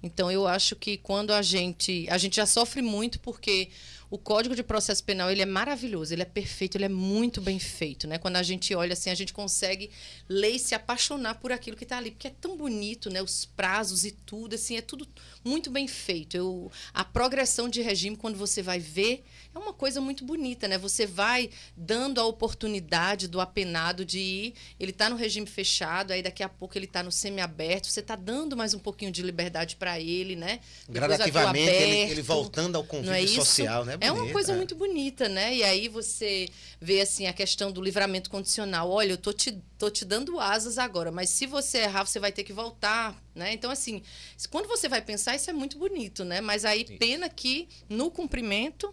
Então, eu acho que quando a gente já sofre muito, porque o Código de Processo Penal ele é maravilhoso, ele é perfeito, ele é muito bem feito. Né? Quando a gente olha assim, a gente consegue ler e se apaixonar por aquilo que está ali, porque é tão bonito, né? Os prazos e tudo, assim, é tudo muito bem feito. A progressão de regime, quando você vai ver, é uma coisa muito bonita, né? Você vai dando a oportunidade do apenado de ir, ele está no regime fechado, aí daqui a pouco ele está no semiaberto, você está dando mais um pouquinho de liberdade para ele, né? Gradativamente, ele voltando ao convívio social, né? É uma coisa muito bonita, né? E aí você vê assim a questão do livramento condicional. Olha, eu tô te dando asas agora, mas se você errar, você vai ter que voltar, né? Então, assim, quando você vai pensar, isso é muito bonito, né? Mas aí, pena que no cumprimento,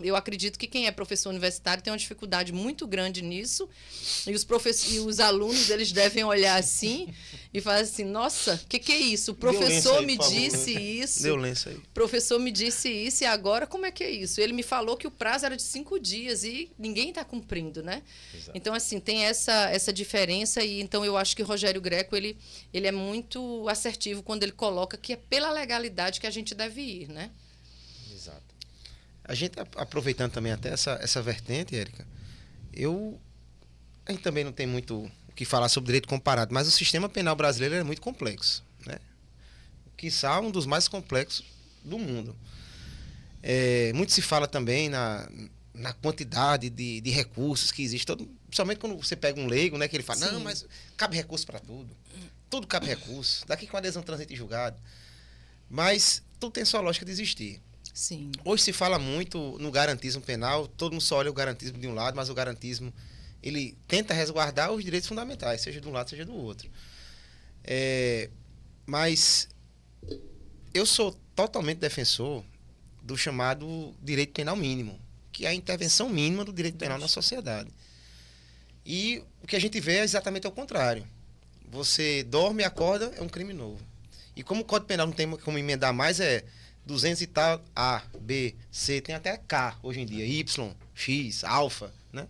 eu acredito que quem é professor universitário tem uma dificuldade muito grande nisso, e os alunos eles devem olhar assim e falar assim, nossa, o que é isso? O professor me disse isso. Deu lenço aí. O professor me disse isso e agora como é que é isso? Ele me falou que o prazo era de 5 dias e ninguém está cumprindo, né? Exato. Então, assim, tem essa diferença, e então eu acho que o Rogério Greco ele é muito assertivo quando ele coloca que é pela legalidade que a gente deve ir, né? Exato. A gente, aproveitando também até essa vertente, Érica, a gente também não tem muito o que falar sobre direito comparado, mas o sistema penal brasileiro é muito complexo, né? Quiçá um dos mais complexos do mundo. Muito se fala também na quantidade de recursos que existe, principalmente quando você pega um leigo, né, que ele fala, Sim. Não, mas cabe recurso para tudo cabe recurso, daqui com adesão transite em julgado, mas tudo tem sua lógica de existir. Sim. Hoje se fala muito no garantismo penal, todo mundo só olha o garantismo de um lado, mas o garantismo ele tenta resguardar os direitos fundamentais, seja de um lado, seja do outro. Mas eu sou totalmente defensor do chamado direito penal mínimo, que é a intervenção mínima do direito penal na sociedade. E o que a gente vê é exatamente ao contrário. Você dorme e acorda, é um crime novo. E como o Código Penal não tem como emendar mais, 200 e tal, A, B, C, tem até K hoje em dia, Y, X, alfa, né?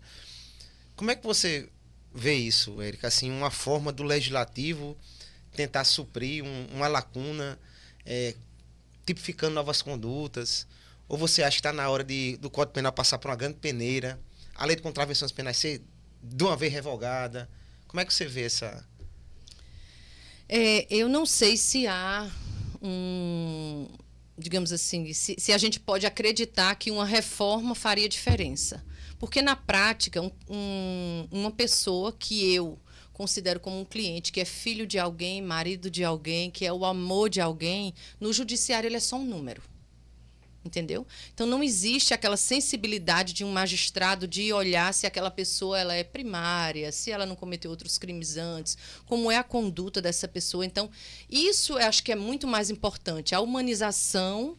Como é que você vê isso, Érica? Assim, uma forma do legislativo tentar suprir uma lacuna, tipificando novas condutas? Ou você acha que está na hora do Código Penal passar por uma grande peneira, a lei de contravenções penais ser de uma vez revogada? Como é que você vê essa... Eu não sei se há digamos assim, se a gente pode acreditar que uma reforma faria diferença. Porque, na prática, uma pessoa que eu considero como um cliente, que é filho de alguém, marido de alguém, que é o amor de alguém, no judiciário ele é só um número. Entendeu? Então, não existe aquela sensibilidade de um magistrado de olhar se aquela pessoa ela é primária, se ela não cometeu outros crimes antes, como é a conduta dessa pessoa. Então, isso eu acho que é muito mais importante, a humanização,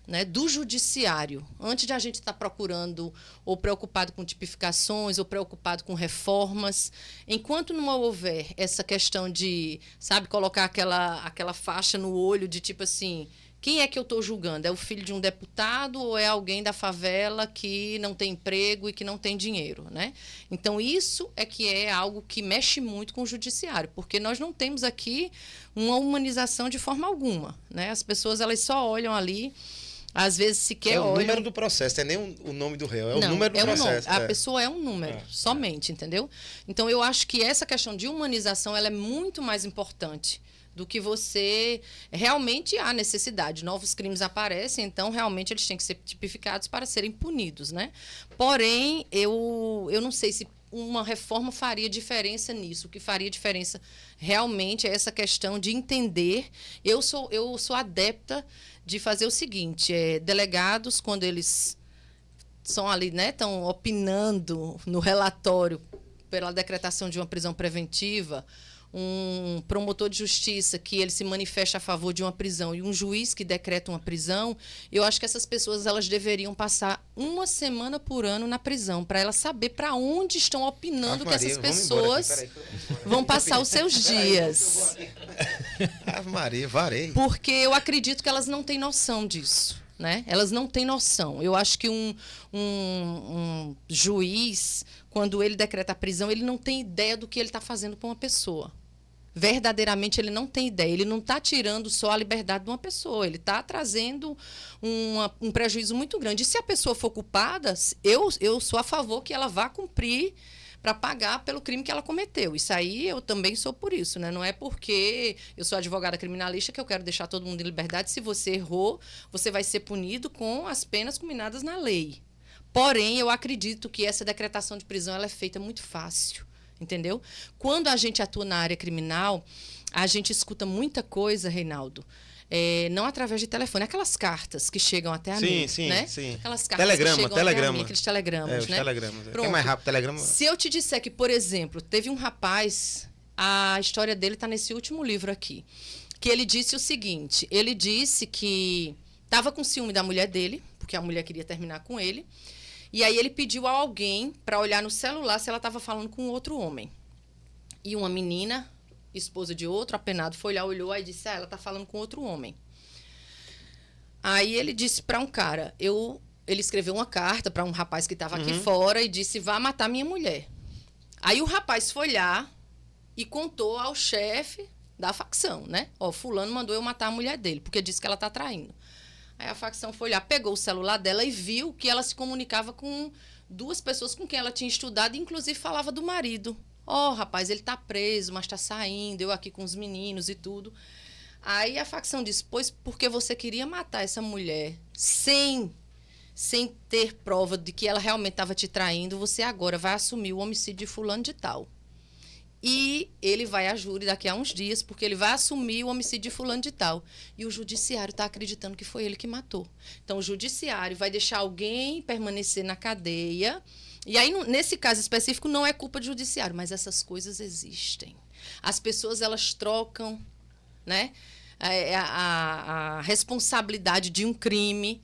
né, do judiciário. Antes de a gente estar procurando ou preocupado com tipificações ou preocupado com reformas, enquanto não houver essa questão de, sabe, colocar aquela faixa no olho de tipo assim... Quem é que eu estou julgando? É o filho de um deputado ou é alguém da favela que não tem emprego e que não tem dinheiro, né? Então, isso é que é algo que mexe muito com o judiciário, porque nós não temos aqui uma humanização de forma alguma, né? As pessoas elas só olham ali, às vezes sequer olham... É o número do processo, não é nem o nome do réu, é não, o número do processo. A pessoa é um número, somente, entendeu? Então, eu acho que essa questão de humanização ela é muito mais importante do que você... Realmente há necessidade. Novos crimes aparecem, então, realmente, eles têm que ser tipificados para serem punidos, né? Porém, eu não sei se uma reforma faria diferença nisso. O que faria diferença realmente é essa questão de entender. Eu sou adepta de fazer o seguinte, delegados, quando eles são ali, né, estão opinando no relatório pela decretação de uma prisão preventiva, um promotor de justiça que ele se manifesta a favor de uma prisão e um juiz que decreta uma prisão, eu acho que essas pessoas elas deveriam passar uma semana por ano na prisão, para elas saber para onde estão opinando que essas pessoas vão passar os seus dias. Ave Maria, varei. Porque eu acredito que elas não têm noção disso. Né? Elas não têm noção. Eu acho que um juiz, quando ele decreta a prisão, ele não tem ideia do que ele está fazendo com uma pessoa. Verdadeiramente, ele não tem ideia. Ele não está tirando só a liberdade de uma pessoa. Ele está trazendo um prejuízo muito grande. E se a pessoa for culpada, eu sou a favor que ela vá cumprir para pagar pelo crime que ela cometeu. Isso aí eu também sou por isso, né? Não é porque eu sou advogada criminalista que eu quero deixar todo mundo em liberdade. Se você errou, você vai ser punido com as penas combinadas na lei. Porém, eu acredito que essa decretação de prisão ela é feita muito fácil, entendeu? Quando a gente atua na área criminal, a gente escuta muita coisa, Reinaldo, não através de telefone, aquelas cartas que chegam até a mim, né? Sim. Aquelas cartas que chegam até a mim, aqueles telegramas, os né? telegramas. Pronto. É mais rápido, telegrama. Se eu te disser que, por exemplo, teve um rapaz, a história dele está nesse último livro aqui, que ele disse o seguinte, ele disse que estava com ciúme da mulher dele, porque a mulher queria terminar com ele, e aí ele pediu a alguém para olhar no celular se ela estava falando com outro homem. E uma menina, esposa de outro, apenado, foi lá, olhou e disse, ela está falando com outro homem. Aí ele disse para um cara, ele escreveu uma carta para um rapaz que estava aqui fora e disse, vá matar minha mulher. Aí o rapaz foi lá e contou ao chefe da facção, né? Ó, fulano mandou eu matar a mulher dele, porque disse que ela está traindo. Aí a facção foi lá, pegou o celular dela e viu que ela se comunicava com duas pessoas com quem ela tinha estudado e inclusive falava do marido. Rapaz, ele tá preso, mas tá saindo, eu aqui com os meninos e tudo. Aí a facção disse, pois porque você queria matar essa mulher sem ter prova de que ela realmente estava te traindo, você agora vai assumir o homicídio de fulano de tal. E ele vai a júri daqui a uns dias, porque ele vai assumir o homicídio de fulano de tal. E o judiciário está acreditando que foi ele que matou. Então, o judiciário vai deixar alguém permanecer na cadeia. E aí, nesse caso específico, não é culpa do judiciário, mas essas coisas existem. As pessoas, elas trocam, né, a responsabilidade de um crime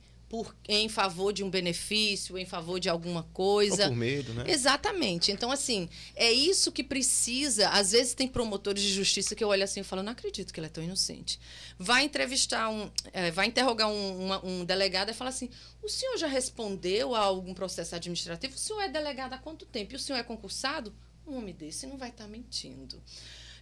em favor de um benefício, em favor de alguma coisa. Ou por medo, né? Exatamente. Então, assim, é isso que precisa. Às vezes tem promotores de justiça que eu olho assim e falo, não acredito que ele é tão inocente. Vai interrogar um delegado e fala assim, o senhor já respondeu a algum processo administrativo? O senhor é delegado há quanto tempo? E o senhor é concursado? Um homem desse não vai estar mentindo.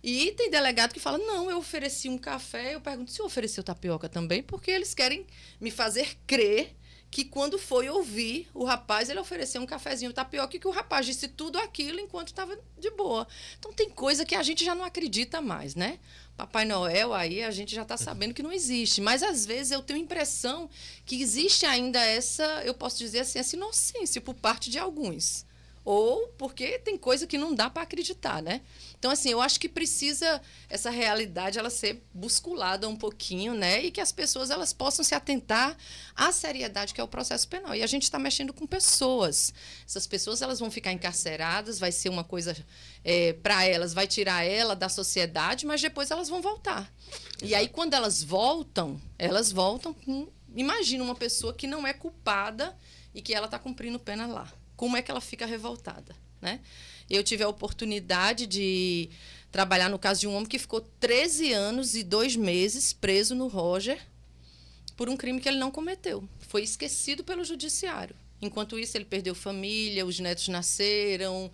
E tem delegado que fala, não, eu ofereci um café. Eu pergunto, se eu ofereceu tapioca também? Porque eles querem me fazer crer que quando foi ouvir o rapaz, ele ofereceu um cafezinho tapioca e que o rapaz disse tudo aquilo enquanto estava de boa. Então tem coisa que a gente já não acredita mais, né? Papai Noel, aí a gente já está sabendo que não existe. Mas, às vezes, eu tenho a impressão que existe ainda essa, eu posso dizer assim, essa inocência por parte de alguns. Ou porque tem coisa que não dá para acreditar, né? Então, assim, eu acho que precisa essa realidade ela ser busculada um pouquinho, né? E que as pessoas elas possam se atentar à seriedade que é o processo penal. E a gente está mexendo com pessoas. Essas pessoas elas vão ficar encarceradas, vai ser uma coisa para elas, vai tirar ela da sociedade, mas depois elas vão voltar. E aí, quando elas voltam com... Imagina uma pessoa que não é culpada e que ela está cumprindo pena lá. Como é que ela fica revoltada, né? Eu tive a oportunidade de trabalhar no caso de um homem que ficou 13 anos e 2 meses preso no Roger por um crime que ele não cometeu. Foi esquecido pelo judiciário. Enquanto isso, ele perdeu família, os netos nasceram,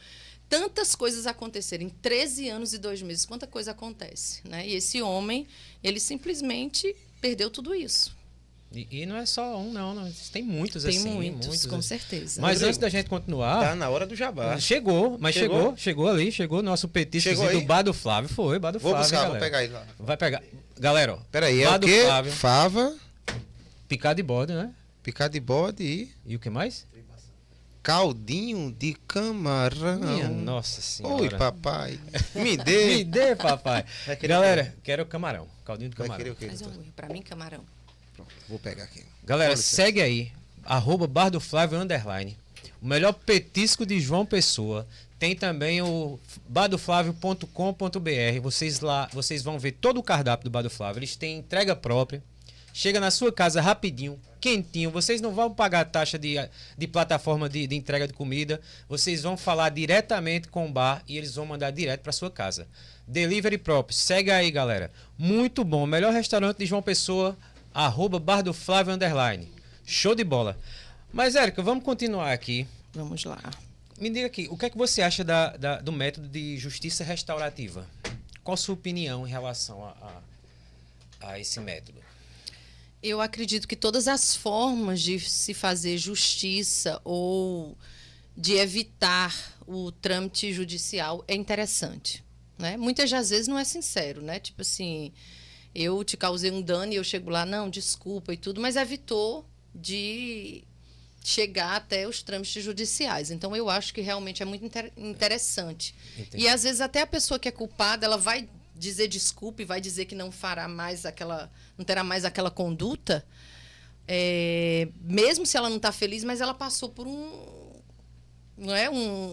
tantas coisas aconteceram. Em 13 anos e 2 meses, quanta coisa acontece, né? E esse homem, ele simplesmente perdeu tudo isso. E não é só um, não. Tem muitos tem assim. Muitos, com certeza. Mas Rodrigo, antes da gente continuar... Tá na hora do jabá. Chegou chegou nosso petisco do Bar do Flávio. Foi, Bar do Vou Flávio, buscar, galera. vou pegar ele lá. Vai pegar. Galera, ó. Peraí, é Bar o do quê? Flávio, Fava, picado de bode, né? picado de bode E o que mais? caldinho de camarão. Minha nossa senhora. Oi, papai. Me dê. Me dê, papai. Vai querer Galera, quero camarão. Caldinho de Vai camarão. querer o quê, Mas doutor? para mim, camarão. Pronto, vou pegar aqui. Galera, Com licença. segue aí. @Bar do Flávio _. O melhor petisco de João Pessoa. Tem também o bardoflavio.com.br. Vocês vão ver todo o cardápio do Bar do Flávio. Eles têm entrega própria. Chega na sua casa rapidinho, quentinho. Vocês não vão pagar a taxa de plataforma de entrega de comida. Vocês vão falar diretamente com o bar e eles vão mandar direto para sua casa. Delivery próprio. Segue aí, galera. Muito bom. Melhor restaurante de João Pessoa. @Bar do Flávio _. Show de bola. Mas, Érica, vamos continuar aqui. Vamos lá. Me diga aqui, o que é que você acha do método de justiça restaurativa? Qual a sua opinião em relação a esse método? Eu acredito que todas as formas de se fazer justiça ou de evitar o trâmite judicial é interessante, né? Muitas das vezes não é sincero, né? Tipo assim, eu te causei um dano e eu chego lá, não, desculpa e tudo, mas evitou de chegar até os trâmites judiciais. Então, eu acho que realmente é muito interessante. Entendi. E, às vezes, até a pessoa que é culpada, ela vai dizer desculpa e vai dizer que não fará mais não terá mais aquela conduta, mesmo se ela não está feliz, mas ela passou por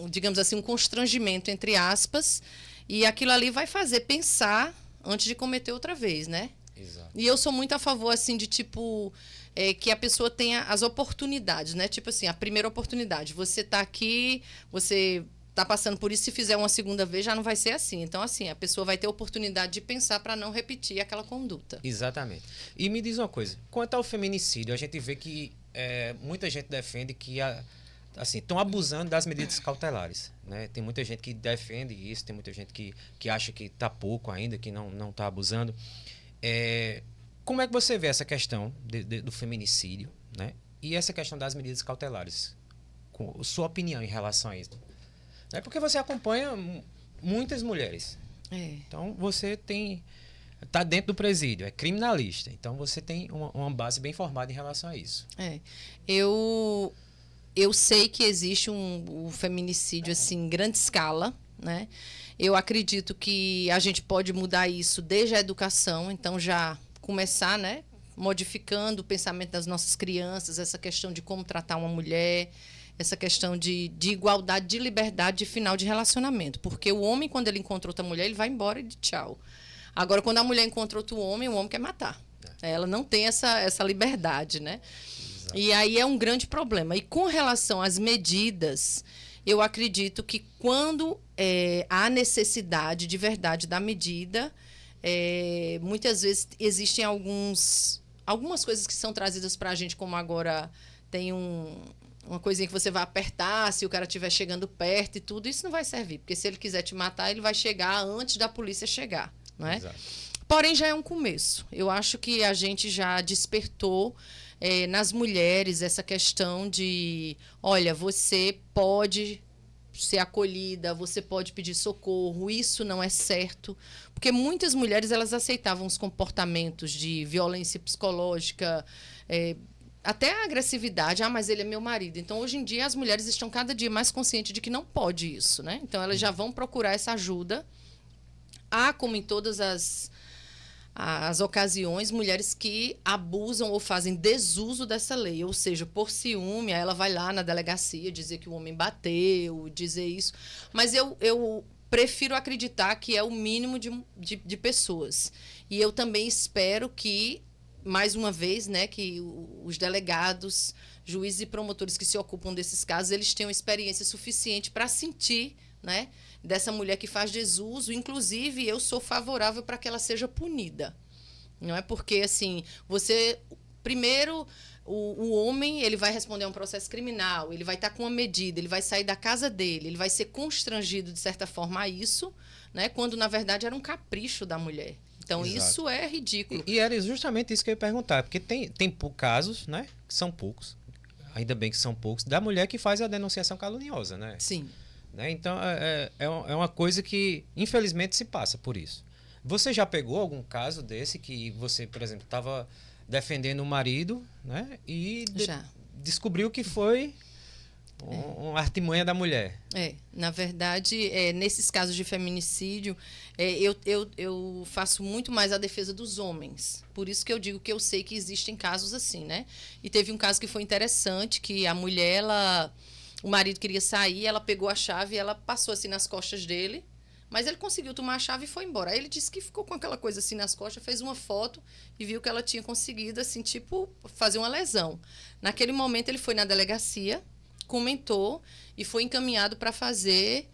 digamos assim, um constrangimento, entre aspas, e aquilo ali vai fazer pensar antes de cometer outra vez, né? Exato. E eu sou muito a favor, assim, de tipo... que a pessoa tenha as oportunidades, né? Tipo assim, a primeira oportunidade. Você tá aqui, você tá passando por isso, se fizer uma segunda vez já não vai ser assim. Então, assim, a pessoa vai ter oportunidade de pensar para não repetir aquela conduta. Exatamente. E me diz uma coisa, quanto ao feminicídio, a gente vê que muita gente defende que assim, estão abusando das medidas cautelares, né? Tem muita gente que defende isso, tem muita gente que acha que está pouco ainda, que não está abusando. Como é que você vê essa questão do feminicídio, né? E essa questão das medidas cautelares? Com sua opinião em relação a isso? Porque você acompanha muitas mulheres. Então, você está dentro do presídio, é criminalista. Então, você tem uma base bem formada em relação a isso. Eu sei que existe um feminicídio assim, em grande escala, né? Eu acredito que a gente pode mudar isso desde a educação. Então, já começar, né, modificando o pensamento das nossas crianças, essa questão de como tratar uma mulher, essa questão de igualdade, de liberdade de final de relacionamento. Porque o homem, quando ele encontra outra mulher, ele vai embora e tchau. Agora, quando a mulher encontra outro homem, o homem quer matar. Ela não tem essa liberdade, né? Exato. E aí é um grande problema. E com relação às medidas, eu acredito que quando há necessidade de verdade da medida, muitas vezes existem algumas coisas que são trazidas para a gente, como agora tem uma coisinha que você vai apertar, se o cara estiver chegando perto e tudo, isso não vai servir, porque se ele quiser te matar, ele vai chegar antes da polícia chegar, não é? Exato. Porém, já é um começo. Eu acho que a gente já despertou nas mulheres essa questão de, olha, você pode ser acolhida, você pode pedir socorro, isso não é certo. Porque muitas mulheres elas aceitavam os comportamentos de violência psicológica, até a agressividade. Mas ele é meu marido. Então, hoje em dia, as mulheres estão cada dia mais conscientes de que não pode isso, né? Então, elas já vão procurar essa ajuda. Há, como em todas as ocasiões, mulheres que abusam ou fazem desuso dessa lei, ou seja, por ciúme, ela vai lá na delegacia dizer que o homem bateu, dizer isso. Mas eu prefiro acreditar que é o mínimo de pessoas. E eu também espero que, mais uma vez, né, que os delegados, juízes e promotores que se ocupam desses casos, eles tenham experiência suficiente para sentir, né, dessa mulher que faz desuso. Inclusive, eu sou favorável para que ela seja punida. Não é porque, assim, primeiro, o homem, ele vai responder a um processo criminal, ele vai estar com uma medida, ele vai sair da casa dele, ele vai ser constrangido, de certa forma, a isso, né, quando, na verdade, era um capricho da mulher. Então, Exato. Isso é ridículo. E era justamente isso que eu ia perguntar, porque tem casos, né, que são poucos, ainda bem que são poucos, da mulher que faz a denunciação caluniosa, né? Sim. Né? Então, é uma coisa que, infelizmente, se passa por isso. Você já pegou algum caso desse que você, por exemplo, estava defendendo o marido, né? E descobriu que foi uma artimanha da mulher? Na verdade, nesses casos de feminicídio, eu faço muito mais a defesa dos homens. Por isso que eu digo que eu sei que existem casos assim, né? E teve um caso que foi interessante, que a mulher, o marido queria sair, ela pegou a chave e ela passou assim nas costas dele, mas ele conseguiu tomar a chave e foi embora. Aí ele disse que ficou com aquela coisa assim nas costas, fez uma foto e viu que ela tinha conseguido, assim, tipo, fazer uma lesão. Naquele momento ele foi na delegacia, comentou e foi encaminhado para fazer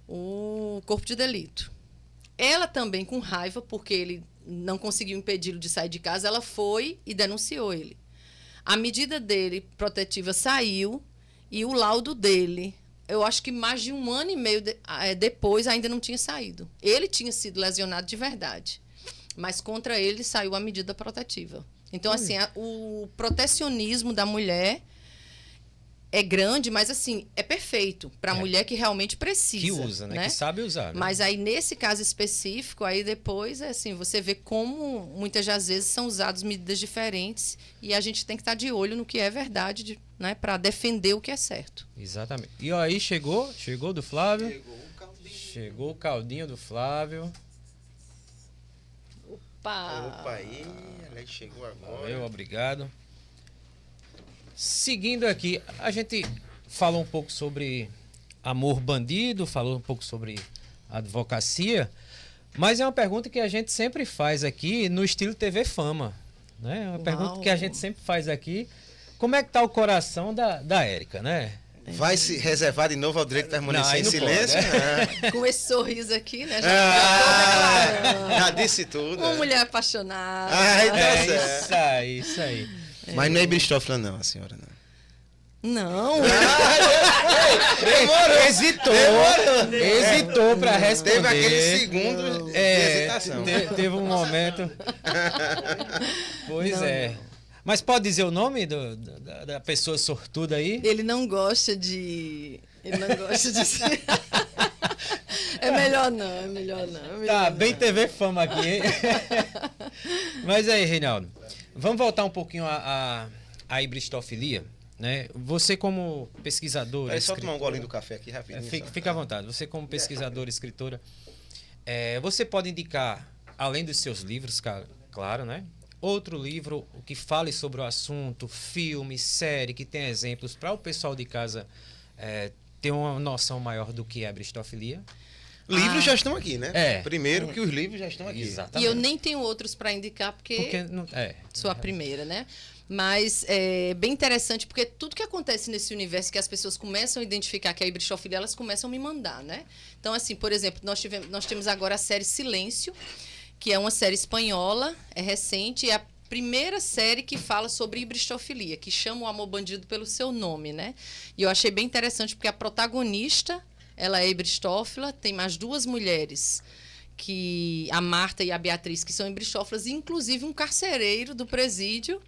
o corpo de delito. Ela também, com raiva, porque ele não conseguiu impedi-lo de sair de casa, ela foi e denunciou ele. A medida dele protetiva saiu, e o laudo dele, eu acho que mais de 1 ano e meio depois, ainda não tinha saído. Ele tinha sido lesionado de verdade, mas contra ele saiu a medida protetiva. Então, assim, o protecionismo da mulher é grande, mas, assim, é perfeito para a mulher que realmente precisa. Que usa, né? Que sabe usar. Né? Mas aí, nesse caso específico, aí depois, assim, você vê como muitas das vezes são usadas medidas diferentes e a gente tem que estar de olho no que é verdade, né? Para defender o que é certo. Exatamente. E aí chegou do Flávio. Chegou o caldinho. Chegou o caldinho do Flávio. Opa aí, ela chegou agora. Valeu, obrigado. Seguindo aqui, a gente falou um pouco sobre amor bandido, falou um pouco sobre advocacia, mas é uma pergunta que a gente sempre faz aqui no estilo TV Fama, né? É uma pergunta que a gente sempre faz aqui. Como é que tá o coração da Érica, né? Vai se reservar de novo ao direito de permanecer em silêncio? Pode, né? Com esse sorriso aqui, né? Já disse tudo. Uma mulher apaixonada. Então Isso aí. Mas não é Ibristófila não, a senhora não. Não. Hesitou para responder. Teve aquele segundo de hesitação. Teve um momento. Pois Não. é. Mas pode dizer o nome da pessoa sortuda aí? Ele não gosta de ser. É melhor não. Tá, bem TV Fama aqui, hein? Mas aí, Reinaldo, vamos voltar um pouquinho à hibristofilia, né? Você como pesquisadora... É só tomar um golinho do café aqui rapidinho. Fica à vontade. Você como pesquisadora, escritora, você pode indicar, além dos seus livros, claro, né? Outro livro que fale sobre o assunto, filme, série, que tem exemplos para o pessoal de casa ter uma noção maior do que é a hibristofilia? Livros já estão aqui, né? É. Primeiro que os livros já estão aqui. Exatamente. E eu nem tenho outros para indicar, porque não, sou a primeira, né? Mas é bem interessante, porque tudo que acontece nesse universo que as pessoas começam a identificar que é a hibristofilia, elas começam a me mandar, né? Então, assim, por exemplo, nós temos agora a série Silêncio, que é uma série espanhola, é recente, é a primeira série que fala sobre hibristofilia, que chama o amor bandido pelo seu nome, né? E eu achei bem interessante, porque a protagonista, ela é hibristófila, tem mais 2 mulheres, a Marta e a Beatriz, que são hibristófilas, e inclusive um carcereiro do presídio,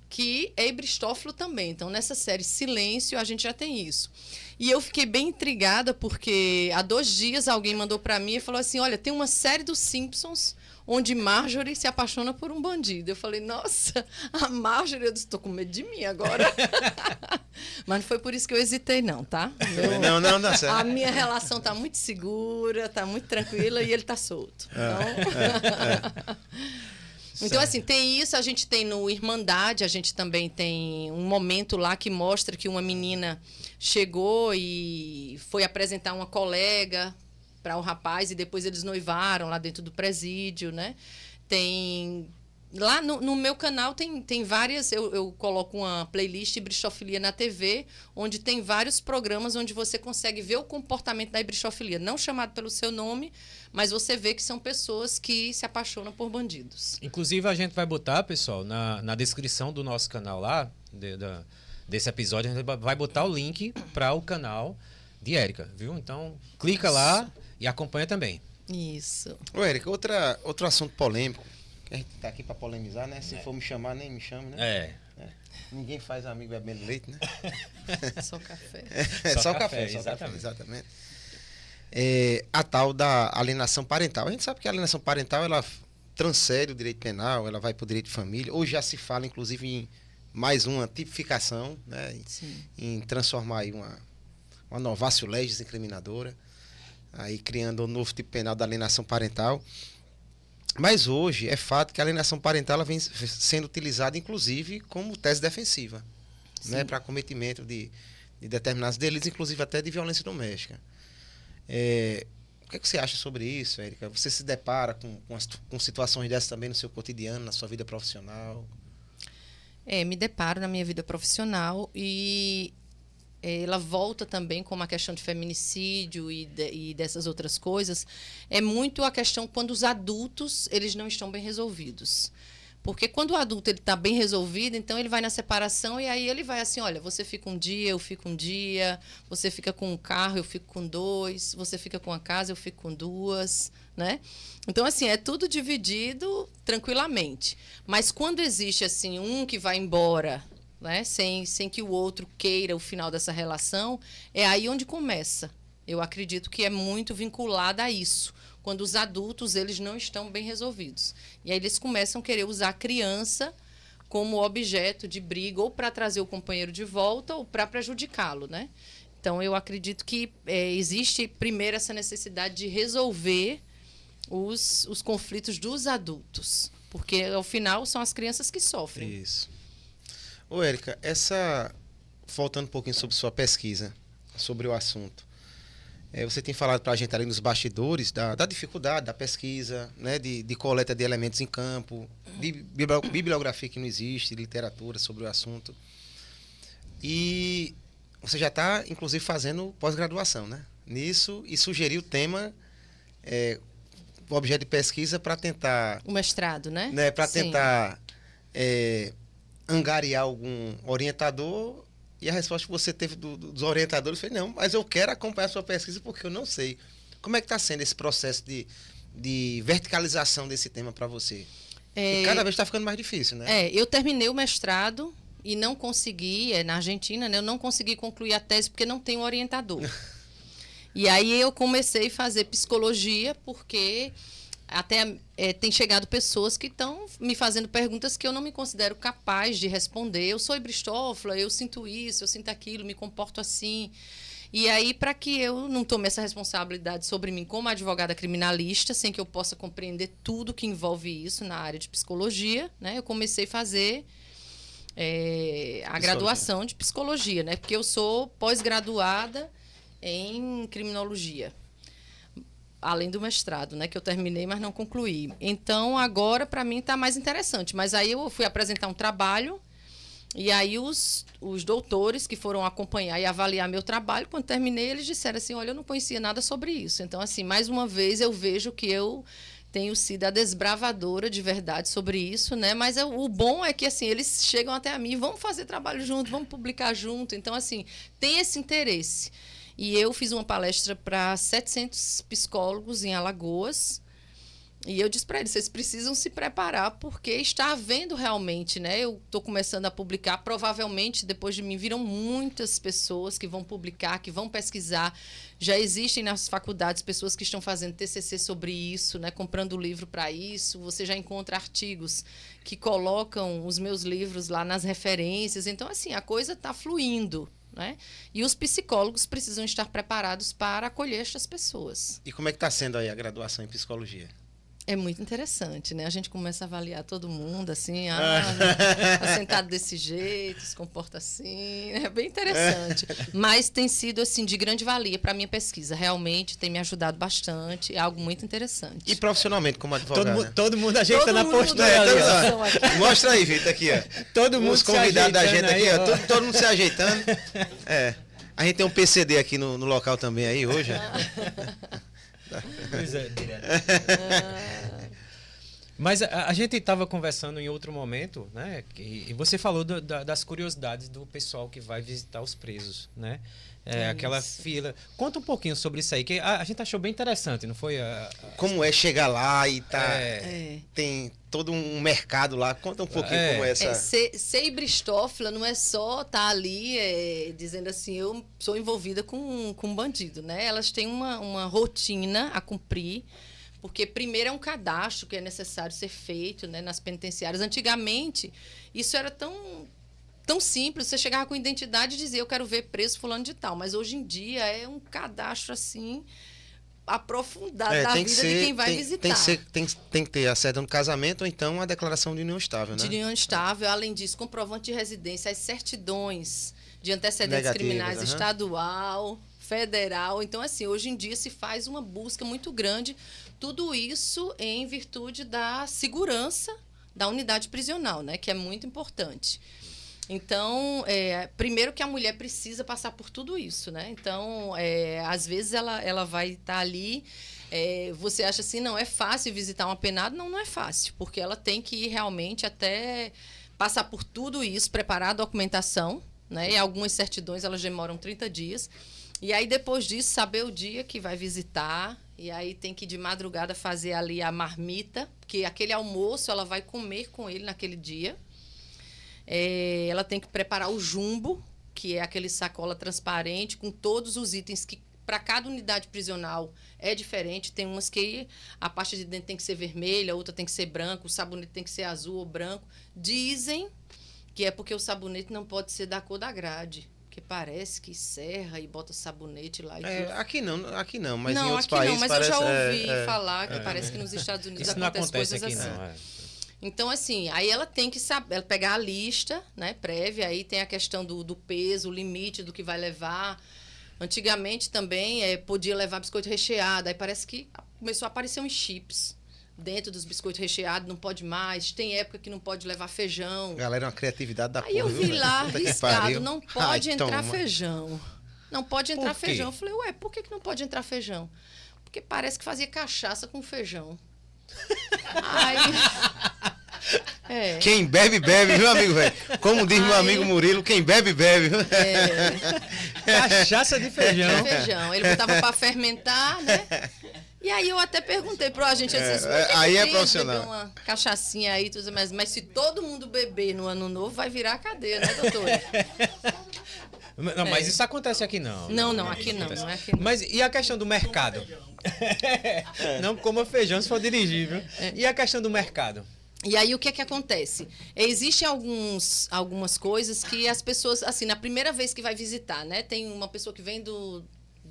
que é Ebristófilo também. Então, nessa série Silêncio, a gente já tem isso. E eu fiquei bem intrigada, porque há 2 dias alguém mandou para mim e falou assim, olha, tem uma série dos Simpsons onde Marjorie se apaixona por um bandido. Eu falei, nossa, a Marjorie, eu estou com medo de mim agora. Mas não foi por isso que eu hesitei, não, tá? Não, certo. A minha relação está muito segura, está muito tranquila e ele está solto. Então... Então, assim, tem isso, a gente tem no Irmandade, a gente também tem um momento lá que mostra que uma menina chegou e foi apresentar uma colega para o rapaz e depois eles noivaram lá dentro do presídio, né? Tem... Lá no meu canal tem várias... Eu coloco uma playlist Bristofilia na TV, onde tem vários programas onde você consegue ver o comportamento da bristofilia. Não chamado pelo seu nome, mas você vê que são pessoas que se apaixonam por bandidos. Inclusive, a gente vai botar, pessoal, na descrição do nosso canal lá, desse episódio, a gente vai botar o link para o canal de Érica, viu? Então, clica lá e acompanha também. Isso. Ô, Érica, outro assunto polêmico. A gente tá aqui para polemizar, né? Se for me chamar, nem me chame, né? Ninguém faz amigo bebendo leite, né? Só café. Só café, exatamente. A tal da alienação parental. A gente sabe que a alienação parental, ela transcende o direito penal, ela vai para o direito de família. Hoje já se fala, inclusive, em mais uma tipificação, né? Em transformar aí uma novatio legis incriminadora, aí criando um novo tipo penal da alienação parental. Mas hoje é fato que a alienação parental ela vem sendo utilizada, inclusive, como tese defensiva, né, para cometimento de determinados delitos, inclusive até de violência doméstica. O que é que você acha sobre isso, Érica? Você se depara com situações dessas também no seu cotidiano, na sua vida profissional? Me deparo na minha vida profissional e ela volta também com uma questão de feminicídio e dessas outras coisas. É muito a questão quando os adultos eles não estão bem resolvidos. Porque quando o adulto ele está bem resolvido, então ele vai na separação e aí ele vai assim, olha, você fica um dia, eu fico um dia, você fica com um carro, eu fico com 2, você fica com uma casa, eu fico com 2, né? Então, assim, é tudo dividido tranquilamente. Mas quando existe, assim, um que vai embora, né, sem que o outro queira o final dessa relação, é aí onde começa. Eu acredito que é muito vinculada a isso. Quando os adultos eles não estão bem resolvidos. E aí eles começam a querer usar a criança como objeto de briga ou para trazer o companheiro de volta ou para prejudicá-lo, né? Então, eu acredito que existe, primeiro, essa necessidade de resolver os conflitos dos adultos. Porque, ao final, são as crianças que sofrem. Isso. Ô, Érica, voltando um pouquinho sobre sua pesquisa, sobre o assunto. Você tem falado para a gente ali nos bastidores da dificuldade da pesquisa, né, de coleta de elementos em campo, de bibliografia que não existe, de literatura sobre o assunto. E você já está, inclusive, fazendo pós-graduação, né, nisso, e sugeriu o tema, o objeto de pesquisa para tentar... O mestrado, né? Para tentar angariar algum orientador. E a resposta que você teve dos orientadores foi, não, mas eu quero acompanhar a sua pesquisa porque eu não sei. Como é que está sendo esse processo de verticalização desse tema para você? E cada vez está ficando mais difícil, né? Eu terminei o mestrado e não consegui, na Argentina, né, eu não consegui concluir a tese porque não tenho orientador. E aí eu comecei a fazer psicologia porque até tem chegado pessoas que estão me fazendo perguntas que eu não me considero capaz de responder. Eu sou ebristófila, eu sinto isso, eu sinto aquilo, me comporto assim. E aí, para que eu não tome essa responsabilidade sobre mim como advogada criminalista, sem que eu possa compreender tudo que envolve isso na área de psicologia, né, eu comecei a fazer a graduação de psicologia, né, porque eu sou pós-graduada em criminologia. Além do mestrado, né, que eu terminei, mas não concluí. Então, agora, para mim, está mais interessante. Mas aí eu fui apresentar um trabalho e aí os doutores que foram acompanhar e avaliar meu trabalho, quando terminei, eles disseram assim, olha, eu não conhecia nada sobre isso. Então, assim, mais uma vez, eu vejo que eu tenho sido a desbravadora de verdade sobre isso, né? Mas o bom é que, assim, eles chegam até a mim, vamos fazer trabalho junto, vamos publicar junto. Então, assim, tem esse interesse. E eu fiz uma palestra para 700 psicólogos em Alagoas, E eu disse para eles, vocês precisam se preparar, porque está havendo realmente, né? Eu estou começando a publicar, provavelmente, depois de mim, viram muitas pessoas que vão publicar, que vão pesquisar. Já existem nas faculdades pessoas que estão fazendo TCC sobre isso, né? Comprando livro para isso. Você já encontra artigos que colocam os meus livros lá nas referências. Então, assim, a coisa está fluindo, né? E os psicólogos precisam estar preparados para acolher estas pessoas. E como é que está sendo aí a graduação em psicologia? É muito interessante, né? A gente começa a avaliar todo mundo, assim, tá sentado desse jeito, se comporta assim, é bem interessante. Mas tem sido, assim, de grande valia para a minha pesquisa. Realmente tem me ajudado bastante, é algo muito interessante. E profissionalmente, como advogado? Todo mundo ajeitando a postura ali. Mostra aí, Vitor, aqui, ó. Todo mundo os convidados da gente aí, aqui, ó. Todo mundo se ajeitando. A gente tem um PCD aqui no local também aí hoje. Pois é, direto. Mas a gente estava conversando em outro momento, né? E você falou das curiosidades do pessoal que vai visitar os presos, né? Aquela fila. Conta um pouquinho sobre isso aí, que a gente achou bem interessante, não foi? Como é chegar lá e tá... Tem todo um mercado lá. Conta um pouquinho como é essa... Ser ibristófila não é só estar ali dizendo assim, eu sou envolvida com bandido, né? Elas têm uma rotina a cumprir, porque primeiro é um cadastro que é necessário ser feito, né, nas penitenciárias. Antigamente, isso era tão simples, você chegava com identidade e dizia, eu quero ver preso fulano de tal. Mas hoje em dia é um cadastro assim... aprofundado da vida de quem vai visitar. Tem que ter a certidão de casamento ou então a declaração de união estável, né? De união estável, além disso, comprovante de residência, as certidões de antecedentes negativas, criminais estadual, federal. Então, assim, hoje em dia se faz uma busca muito grande, tudo isso em virtude da segurança da unidade prisional, né? Que é muito importante. Então, primeiro que a mulher precisa passar por tudo isso, né? Então, às vezes ela vai estar ali, você acha assim, não é fácil visitar um apenado? Não é fácil, porque ela tem que ir realmente até passar por tudo isso, preparar a documentação, né? E algumas certidões, elas demoram 30 dias. E aí, depois disso, saber o dia que vai visitar, e aí tem que, de madrugada, fazer ali a marmita, porque aquele almoço ela vai comer com ele naquele dia. Ela tem que preparar o jumbo, que é aquele sacola transparente com todos os itens que para cada unidade prisional é diferente. Tem umas que a pasta de dentro tem que ser vermelha, a outra tem que ser branca, o sabonete tem que ser azul ou branco. Dizem que é porque o sabonete não pode ser da cor da grade, porque parece que serra e bota sabonete lá. Aqui não, mas não, em outros aqui países não, mas parece, eu já ouvi falar que parece que nos Estados Unidos isso não acontece acontece coisas aqui, assim. não. Então, assim, aí ela tem que saber, ela pegar a lista, né, prévia, aí tem a questão do peso, o limite do que vai levar. Antigamente também podia levar biscoito recheado, aí parece que começou a aparecer uns chips dentro dos biscoitos recheados, não pode mais. Tem época que não pode levar feijão. Galera, uma criatividade da porra. Aí eu vi lá, riscado, não pode entrar toma. feijão. Não pode entrar Por quê? feijão. Eu falei, ué, por que não pode entrar feijão? Porque parece que fazia cachaça com feijão. Aí... Quem bebe, bebe, viu, amigo velho? Como diz meu amigo Murilo, quem bebe, bebe. Cachaça de feijão. Feijão. Ele botava para fermentar, né? E aí eu até perguntei pro agente, aí é profissional. Beber uma cachaçinha aí, tudo mais, mas se todo mundo beber no ano novo, vai virar cadeia, né, doutor? Não, mas isso acontece aqui não. Não, aqui não. Não é aqui não. Mas e a questão do mercado? Não coma feijão se for dirigível. E a questão do mercado? E aí, o que é que acontece? Existem algumas coisas que as pessoas, assim, na primeira vez que vai visitar, né? Tem uma pessoa que vem do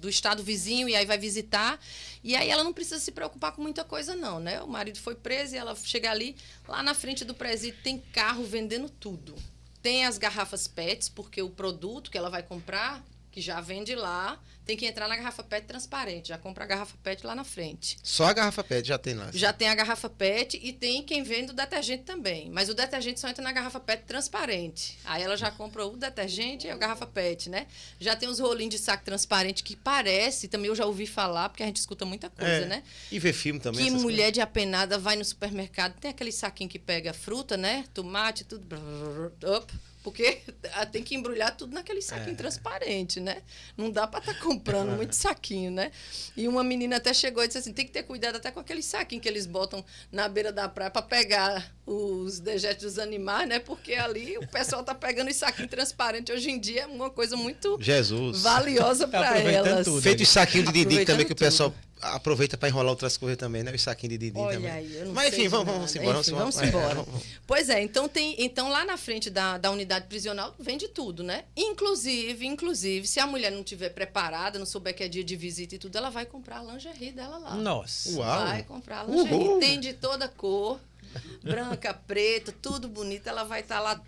estado vizinho e aí vai visitar, e aí ela não precisa se preocupar com muita coisa, não, né? O marido foi preso e ela chega ali, lá na frente do presídio tem carro vendendo tudo. Tem as garrafas PETs, porque o produto que ela vai comprar, que já vende lá, tem que entrar na garrafa PET transparente. Já compra a garrafa PET lá na frente. Só a garrafa PET já tem lá. Já tem a garrafa PET e tem quem vende o detergente também. Mas o detergente só entra na garrafa PET transparente. Aí ela já compra o detergente e a garrafa PET, né? Já tem os rolinhos de saco transparente que parece, também eu já ouvi falar, porque a gente escuta muita coisa, né? E ver filme também. Que mulher de apenada vai no supermercado, tem aquele saquinho que pega fruta, né? Tomate, tudo. Porque tem que embrulhar tudo naquele saquinho transparente, né? Não dá para estar comprando muito saquinho, né? E uma menina até chegou e disse assim, tem que ter cuidado até com aquele saquinho que eles botam na beira da praia para pegar os dejetos dos animais, né? Porque ali o pessoal tá pegando esse saquinho transparente. Hoje em dia é uma coisa muito valiosa Tá para aproveitando elas. tudo. Feito os saquinhos de Didi também, que o tudo. pessoal aproveita para enrolar outras coisas também, né? Os saquinhos de Didi Olha também. aí, eu não Mas sei enfim, de vamos nada. embora. Enfim, vamos vamos embora. vamos. Pois é, então lá na frente da unidade prisional vende tudo, né? Inclusive, se a mulher não estiver preparada, não souber que é dia de visita e tudo, ela vai comprar a lingerie dela lá. Nossa. Uau. Vai comprar a lingerie. Uhul. Tem de toda cor, branca, preta, tudo bonito. Ela vai estar lá.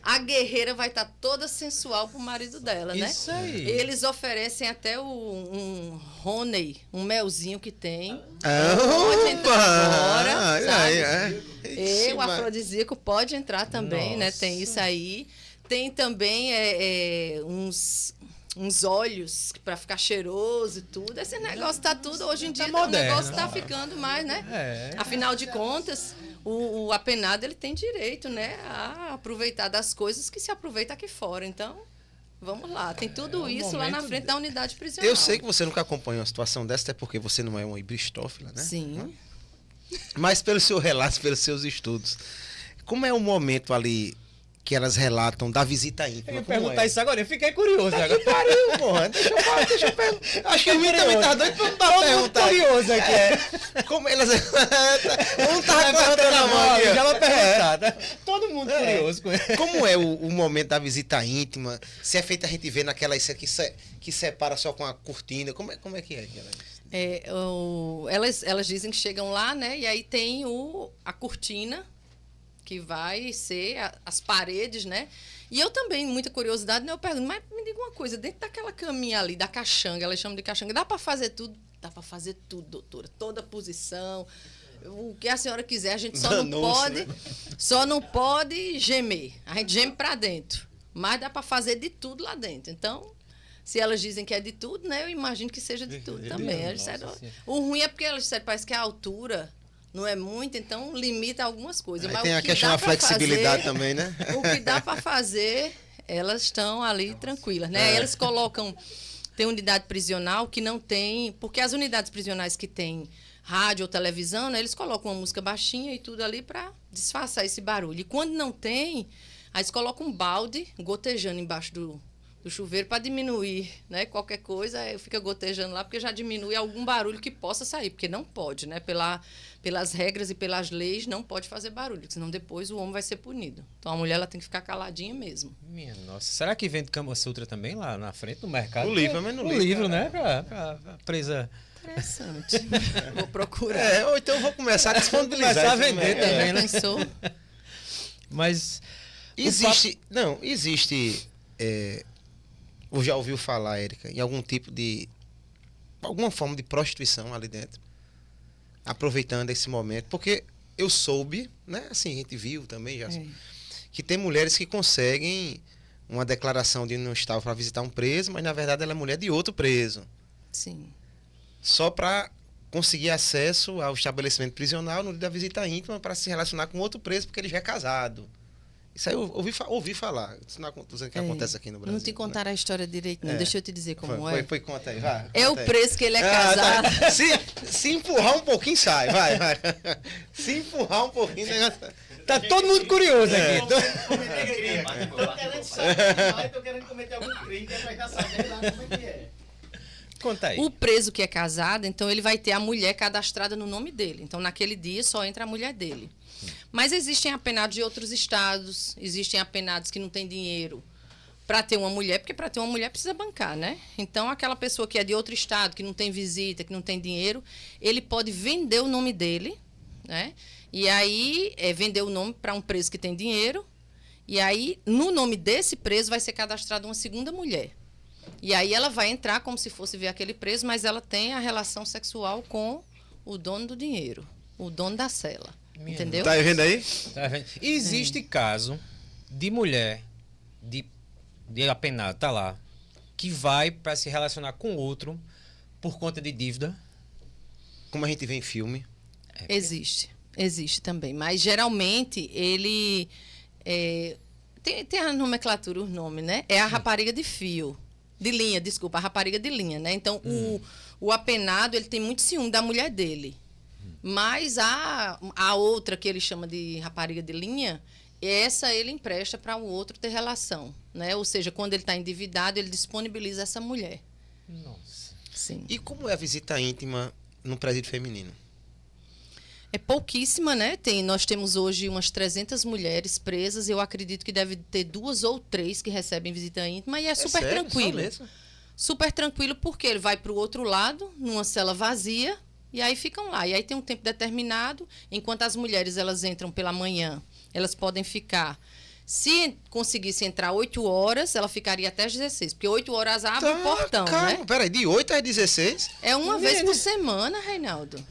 A guerreira vai estar toda sensual pro marido dela, né? Isso aí. Eles oferecem até um honey, um melzinho que tem. Ah, Pode entrar agora, ai, sabe? ai. O afrodisíaco pode entrar também, né? Nossa. Tem isso aí. Tem também uns óleos para ficar cheiroso e tudo. Esse negócio tá tudo, hoje em dia, o moderno, negócio né? tá ficando mais, né? É. Afinal de contas, o apenado, ele tem direito, né? A aproveitar das coisas que se aproveita aqui fora. Então, vamos lá. Tem tudo um isso lá na momento frente da unidade prisional. Eu sei que você nunca acompanha uma situação dessa, até porque você não é uma hibristófila, né? Sim. Mas pelo seu relato, pelos seus estudos, como é o momento ali que elas relatam da visita íntima? Eu ia Como perguntar é? isso agora, eu fiquei curioso agora. Pariu, porra. Deixa eu perguntar. Acho que o Mim também tá doido pra Todo mundo perguntar. curioso aqui. Como elas... Um tá Vai cortando perguntar a mão aqui, ó. já vai perguntar, tá? Todo mundo curioso com ele. Como é o momento da visita íntima? Se é feito a gente ver naquela isso aqui que separa só com a cortina, como é que é? Elas dizem que chegam lá, né? E aí tem a cortina, que vai ser as paredes, né? E eu também, muita curiosidade, né? Eu pergunto, mas me diga uma coisa, dentro daquela caminha ali, da caxanga, elas chamam de caxanga, dá para fazer tudo? Dá para fazer tudo, doutora. Toda posição, o que a senhora quiser, a gente só não pode gemer. A gente geme para dentro, mas dá para fazer de tudo lá dentro. Então, se elas dizem que é de tudo, né? Eu imagino que seja de tudo também. Elas disseram, o ruim é porque elas disseram, parece que a altura não é muito, então limita algumas coisas. Aí mas tem o a que questão dá da pra flexibilidade fazer, também, né? O que dá para fazer, elas estão ali tranquilas, né? Aí elas colocam, tem unidade prisional que não tem, porque as unidades prisionais que tem rádio ou televisão, né, eles colocam uma música baixinha e tudo ali para disfarçar esse barulho. E quando não tem, aí eles colocam um balde gotejando embaixo do chuveiro para diminuir, né? Qualquer coisa, fica gotejando lá, porque já diminui algum barulho que possa sair, porque não pode, né? Pelas regras e pelas leis, não pode fazer barulho, senão depois o homem vai ser punido. Então a mulher ela tem que ficar caladinha mesmo. Minha nossa, será que vende Kama Sutra também lá na frente do mercado? No livro, mas no o livro, livro, né? Pra presa. Interessante. Vou procurar. Ou então eu vou começar a disponibilizar. Começar a isso vender também, né? Pensou? Mas. Existe. Ou já ouviu falar, Érica, em algum tipo de. Alguma forma de prostituição ali dentro? Aproveitando esse momento. Porque eu soube, né? Assim, a gente viu também já. Que tem mulheres que conseguem uma declaração de não estar para visitar um preso, mas na verdade ela é mulher de outro preso. Sim. Só para conseguir acesso ao estabelecimento prisional no dia da visita íntima para se relacionar com outro preso, porque ele já é casado. Isso aí eu ouvi falar. Isso não acontece, que acontece aqui no Brasil. Não te contaram a história direito, não. Deixa eu te dizer como é. Foi, conta aí, vai. É o preço que ele é casado. Tá. Se empurrar um pouquinho, sai, vai. Se empurrar um pouquinho, negócio. Tá todo mundo curioso aqui. Tô querendo saber mais, tô querendo cometer algum crime, que vai já saber lá como é que é. Conta aí. O preso que é casado, então ele vai ter a mulher cadastrada no nome dele. Então, naquele dia, só entra a mulher dele. Mas existem apenados de outros estados, existem apenados que não têm dinheiro para ter uma mulher, porque para ter uma mulher precisa bancar, né? Então, aquela pessoa que é de outro estado, que não tem visita, que não tem dinheiro, ele pode vender o nome dele, né? E aí, vender o nome para um preso que tem dinheiro, e aí, no nome desse preso, vai ser cadastrada uma segunda mulher. E aí, ela vai entrar como se fosse ver aquele preso, mas ela tem a relação sexual com o dono do dinheiro, o dono da cela. Entendeu? Tá vendo aí? Tá vendo? Existe caso de mulher, de apenado, tá lá, que vai para se relacionar com outro por conta de dívida? Como a gente vê em filme. Existe também. Mas, geralmente, ele tem a nomenclatura, o nome, né? É a rapariga de fio. De linha, desculpa, a rapariga de linha, né? Então, o apenado, ele tem muito ciúme da mulher dele. Mas a outra, que ele chama de rapariga de linha, essa ele empresta para o outro ter relação, né? Ou seja, quando ele está endividado, ele disponibiliza essa mulher. Nossa. Sim. E como é a visita íntima no presídio feminino? É pouquíssima, né? Nós temos hoje umas 300 mulheres presas. Eu acredito que deve ter 2 ou 3 que recebem visita íntima. E é super sério? tranquilo. Só mesmo? Super tranquilo porque ele vai para o outro lado, numa cela vazia, e aí ficam lá. E aí tem um tempo determinado. Enquanto as mulheres elas entram pela manhã, elas podem ficar... Se conseguisse entrar 8 horas, ela ficaria até as 16. Porque 8 horas abre o portão, calma, né? Peraí, de 8 às 16? É uma vez por semana, Reinaldo.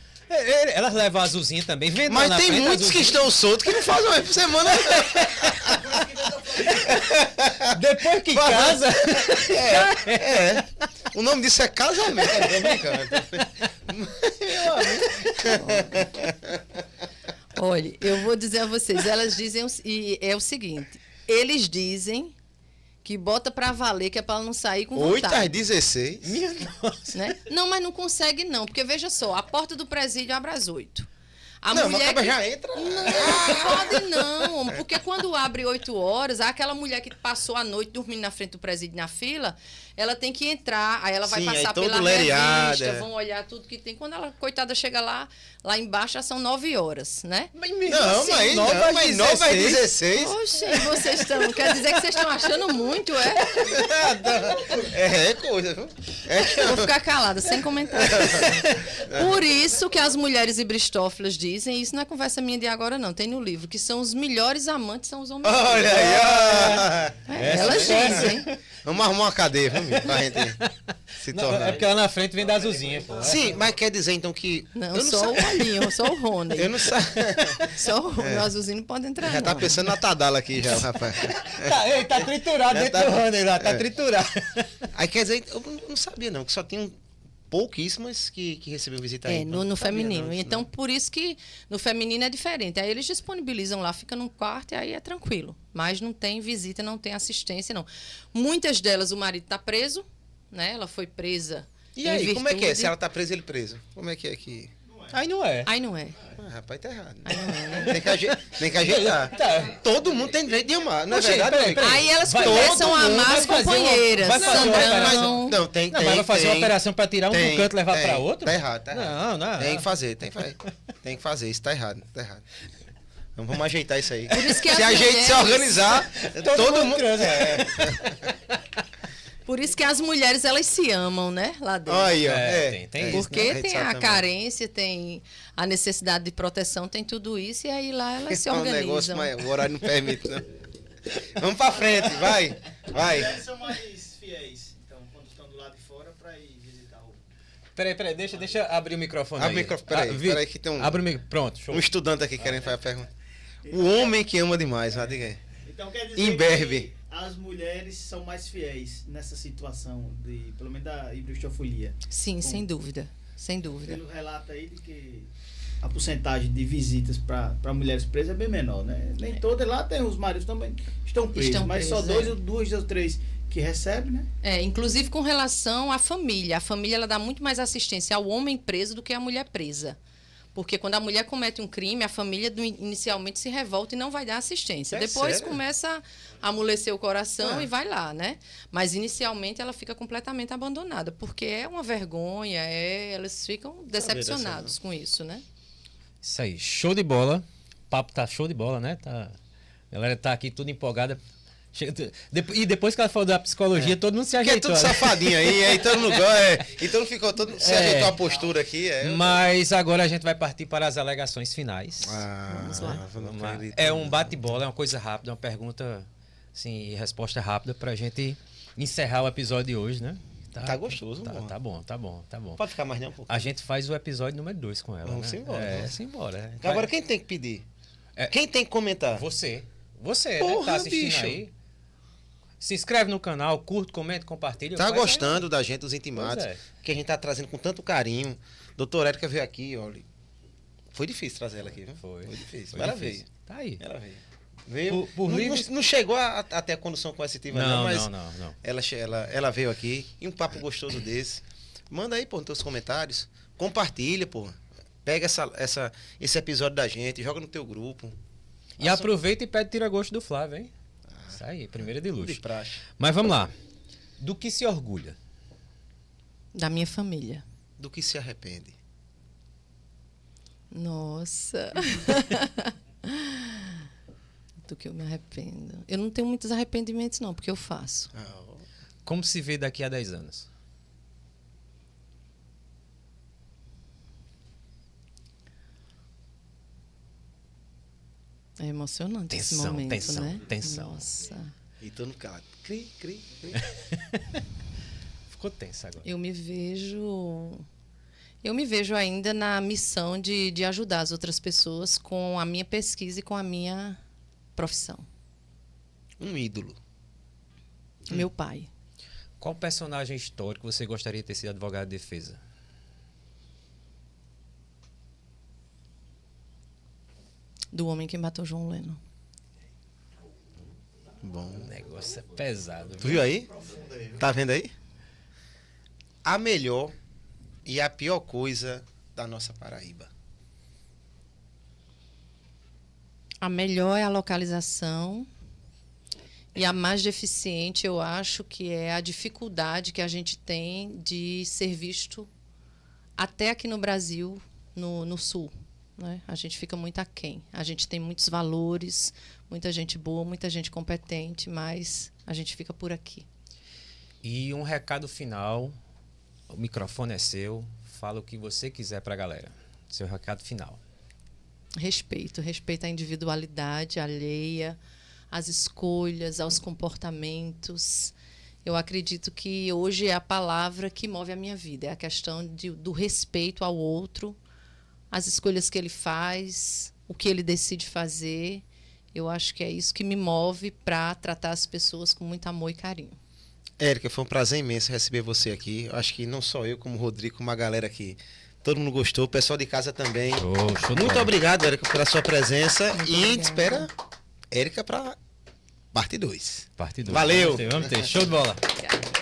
Elas levam a azulzinha também. Vem Mas na tem frente, muitos que azulzinha. estão soltos que não fazem uma vez por semana. Depois que casa... É. O nome disso é casamento. Tô brincando. Olha, eu vou dizer a vocês, elas dizem, e é o seguinte, eles dizem que bota pra valer, que é pra ela não sair com 8 às vontade. 16? Minha nossa. Né? Não, mas não consegue não, porque veja só, a porta do presídio abre às 8. A Não, mas mulher acaba que... já entra. Não, pode não, porque quando abre 8 horas, aquela mulher que passou a noite dormindo na frente do presídio na fila, ela tem que entrar, aí ela vai Sim, passar aí todo pela lereada, revista, é. vão olhar tudo que tem. Quando ela, coitada, chega lá embaixo já são 9 horas, né? Não, mas 9 às 9 às 16. 16. Oxe, vocês estão. Quer dizer que vocês estão achando muito, é? É coisa, viu? É Vou ficar calada, sem comentário. Por isso que as mulheres ibristófilas dizem, isso não é conversa minha de agora, não, tem no livro, que são os melhores amantes, são os homens. Olha aí, ó. Elas dizem. Vamos arrumar uma cadeia, vamos pra gente se Não, tornar. é porque lá na frente vem da azulzinha, pô. Sim, mas quer dizer então que. Não, eu só o olhinho, só o Rony. Eu não sei. Só o Rony, o azulzinho não pode entrar, Já tá não. pensando na Tadala aqui já, rapaz. Tá triturado dentro tá- do Runner lá, tá é. triturado. Aí quer dizer, eu não sabia não, que só tinham pouquíssimas que recebiam visita aí. No Não sabia, feminino. não, isso Então, por isso que no feminino é diferente. Aí eles disponibilizam lá, fica num quarto e aí é tranquilo. Mas não tem visita, não tem assistência, não. Muitas delas o marido está preso, né? Ela foi presa. E em aí, como é que é? virtude- Se ela tá presa, ele preso. Como é que... Aí não é. Aí não é. Ah, rapaz, tá errado. Aí não é, né? Tem que ajeitar. Tá. Todo mundo tem direito de amar, não é Oxi, verdade? peraí, amigo? peraí. Aí elas Vai- começam todo a mundo amar vai as fazer uma- companheiras. vai fazer uma Sandrão. Não, tem. Não, mas vai fazer uma operação pra tirar um Tem, do canto e levar tem. pra outro? Tá errado, tá errado. Não. Tem que fazer, tem que fazer. Isso tá errado, tá errado. Então vamos ajeitar isso aí. Por isso que se as a gente se mulheres- organizar, todo mundo... transa. Por isso que as mulheres, elas se amam, né? Lá dentro. Aí, ó. Tem isso, Porque né? gente tem sabe a também. carência, tem a necessidade de proteção, tem tudo isso, e aí lá elas se É um negócio, organizam. mas o horário não permite, não. Vamos pra frente, vai. Eles são mais fiéis, então, quando estão do lado de fora, para ir visitar o... Peraí, deixa eu abrir o microfone Abre o aí. microfone, peraí que tem um- Abre o microfone. Pronto, show. Um estudante aqui querendo fazer a pergunta. O homem que ama demais, vai, diga aí. Então quer dizer Imberbe. que as mulheres são mais fiéis nessa situação, pelo menos da hibristofilia. Sim, sem dúvida. Sem dúvida. Pelo relato aí de que a porcentagem de visitas para mulheres presas é bem menor, né? Nem todas lá tem, os maridos também estão presos, Estão mas só presos, duas ou três que recebem, né? Inclusive com relação à família. A família ela dá muito mais assistência ao homem preso do que à mulher presa. Porque quando a mulher comete um crime, a família inicialmente se revolta e não vai dar assistência. É Depois sério? começa a amolecer o coração Ah. e vai lá, né? Mas inicialmente ela fica completamente abandonada, porque é uma vergonha, eles ficam decepcionados com isso, né? Isso aí, show de bola. O papo tá show de bola, né? A galera tá aqui tudo empolgada. E depois que ela falou da psicologia, todo mundo se Porque é ajeitou. tudo né? safadinho aí todo mundo gosta. Então ficou todo se ajeitou a postura aqui. Mas agora a gente vai partir para as alegações finais. Vamos lá. Vamos lá. É um bate-bola, é uma coisa rápida, uma pergunta assim, e resposta rápida pra gente encerrar o episódio de hoje, né? Tá gostoso, tá, bom. tá bom. Pode ficar mais nem um pouco. A gente faz o episódio número 2 com ela. Vamos né? embora, É, vamos. simbora. Agora quem tem que pedir? É. Quem tem que comentar? Você, né? Porra, Tá assistindo bicho. aí. Se inscreve no canal, curte, comenta, compartilha. Tá faz aí. gostando da gente, dos intimados, Pois é. que a gente tá trazendo com tanto carinho. Doutora Érica veio aqui, olha. Foi difícil trazer ela aqui, viu? Foi difícil. Foi Mas ela difícil. veio. Tá aí. Ela veio. Veio. Por não, livre- não chegou até a condução coercitiva, Não, mas não. ela veio aqui. E um papo gostoso desse. Manda aí, pô, nos teus comentários. Compartilha, pô. Pega esse episódio da gente, joga no teu grupo. E aproveita e pede tira-gosto do Flávio, hein? Isso aí, primeira de De luxo. praxe. Mas vamos lá. Do que se orgulha? Da minha família. Do que se arrepende? Nossa. Do que eu me arrependo. Eu não tenho muitos arrependimentos, não, porque eu faço. Como se vê daqui a 10 anos? É emocionante esse Tensão, momento, tensão, né? tensão. Nossa. E tô no cara. Cri. Ficou tenso agora. Eu me vejo ainda na missão de ajudar as outras pessoas com a minha pesquisa e com a minha profissão. Um ídolo. Meu pai. Qual personagem histórico você gostaria de ter sido advogado de defesa? Do homem que matou João Lennon. Bom. O negócio é pesado. Tu viu aí? Tá vendo aí? A melhor e a pior coisa da nossa Paraíba. A melhor é a localização. E a mais deficiente, eu acho que é a dificuldade que a gente tem de ser visto até aqui no Brasil, no Sul. Né? A gente fica muito aquém. A gente tem muitos valores, muita gente boa, muita gente competente, mas a gente fica por aqui. E um recado final. O microfone é seu. Fala o que você quiser pra galera. Seu recado final. Respeito a individualidade alheia, as escolhas, aos comportamentos. Eu acredito que hoje é a palavra que move a minha vida. É a questão do respeito ao outro, as escolhas que ele faz, o que ele decide fazer. Eu acho que é isso que me move para tratar as pessoas com muito amor e carinho. Érica, foi um prazer imenso receber você aqui. Eu acho que não só eu, como o Rodrigo, como a galera aqui. Todo mundo gostou, o pessoal de casa também. Show de Muito bola. obrigado, Érica, pela sua presença. Muito E a gente obrigada. espera Érica para parte 2. Parte 2. Valeu. Vamos ter. Show de bola. Obrigada.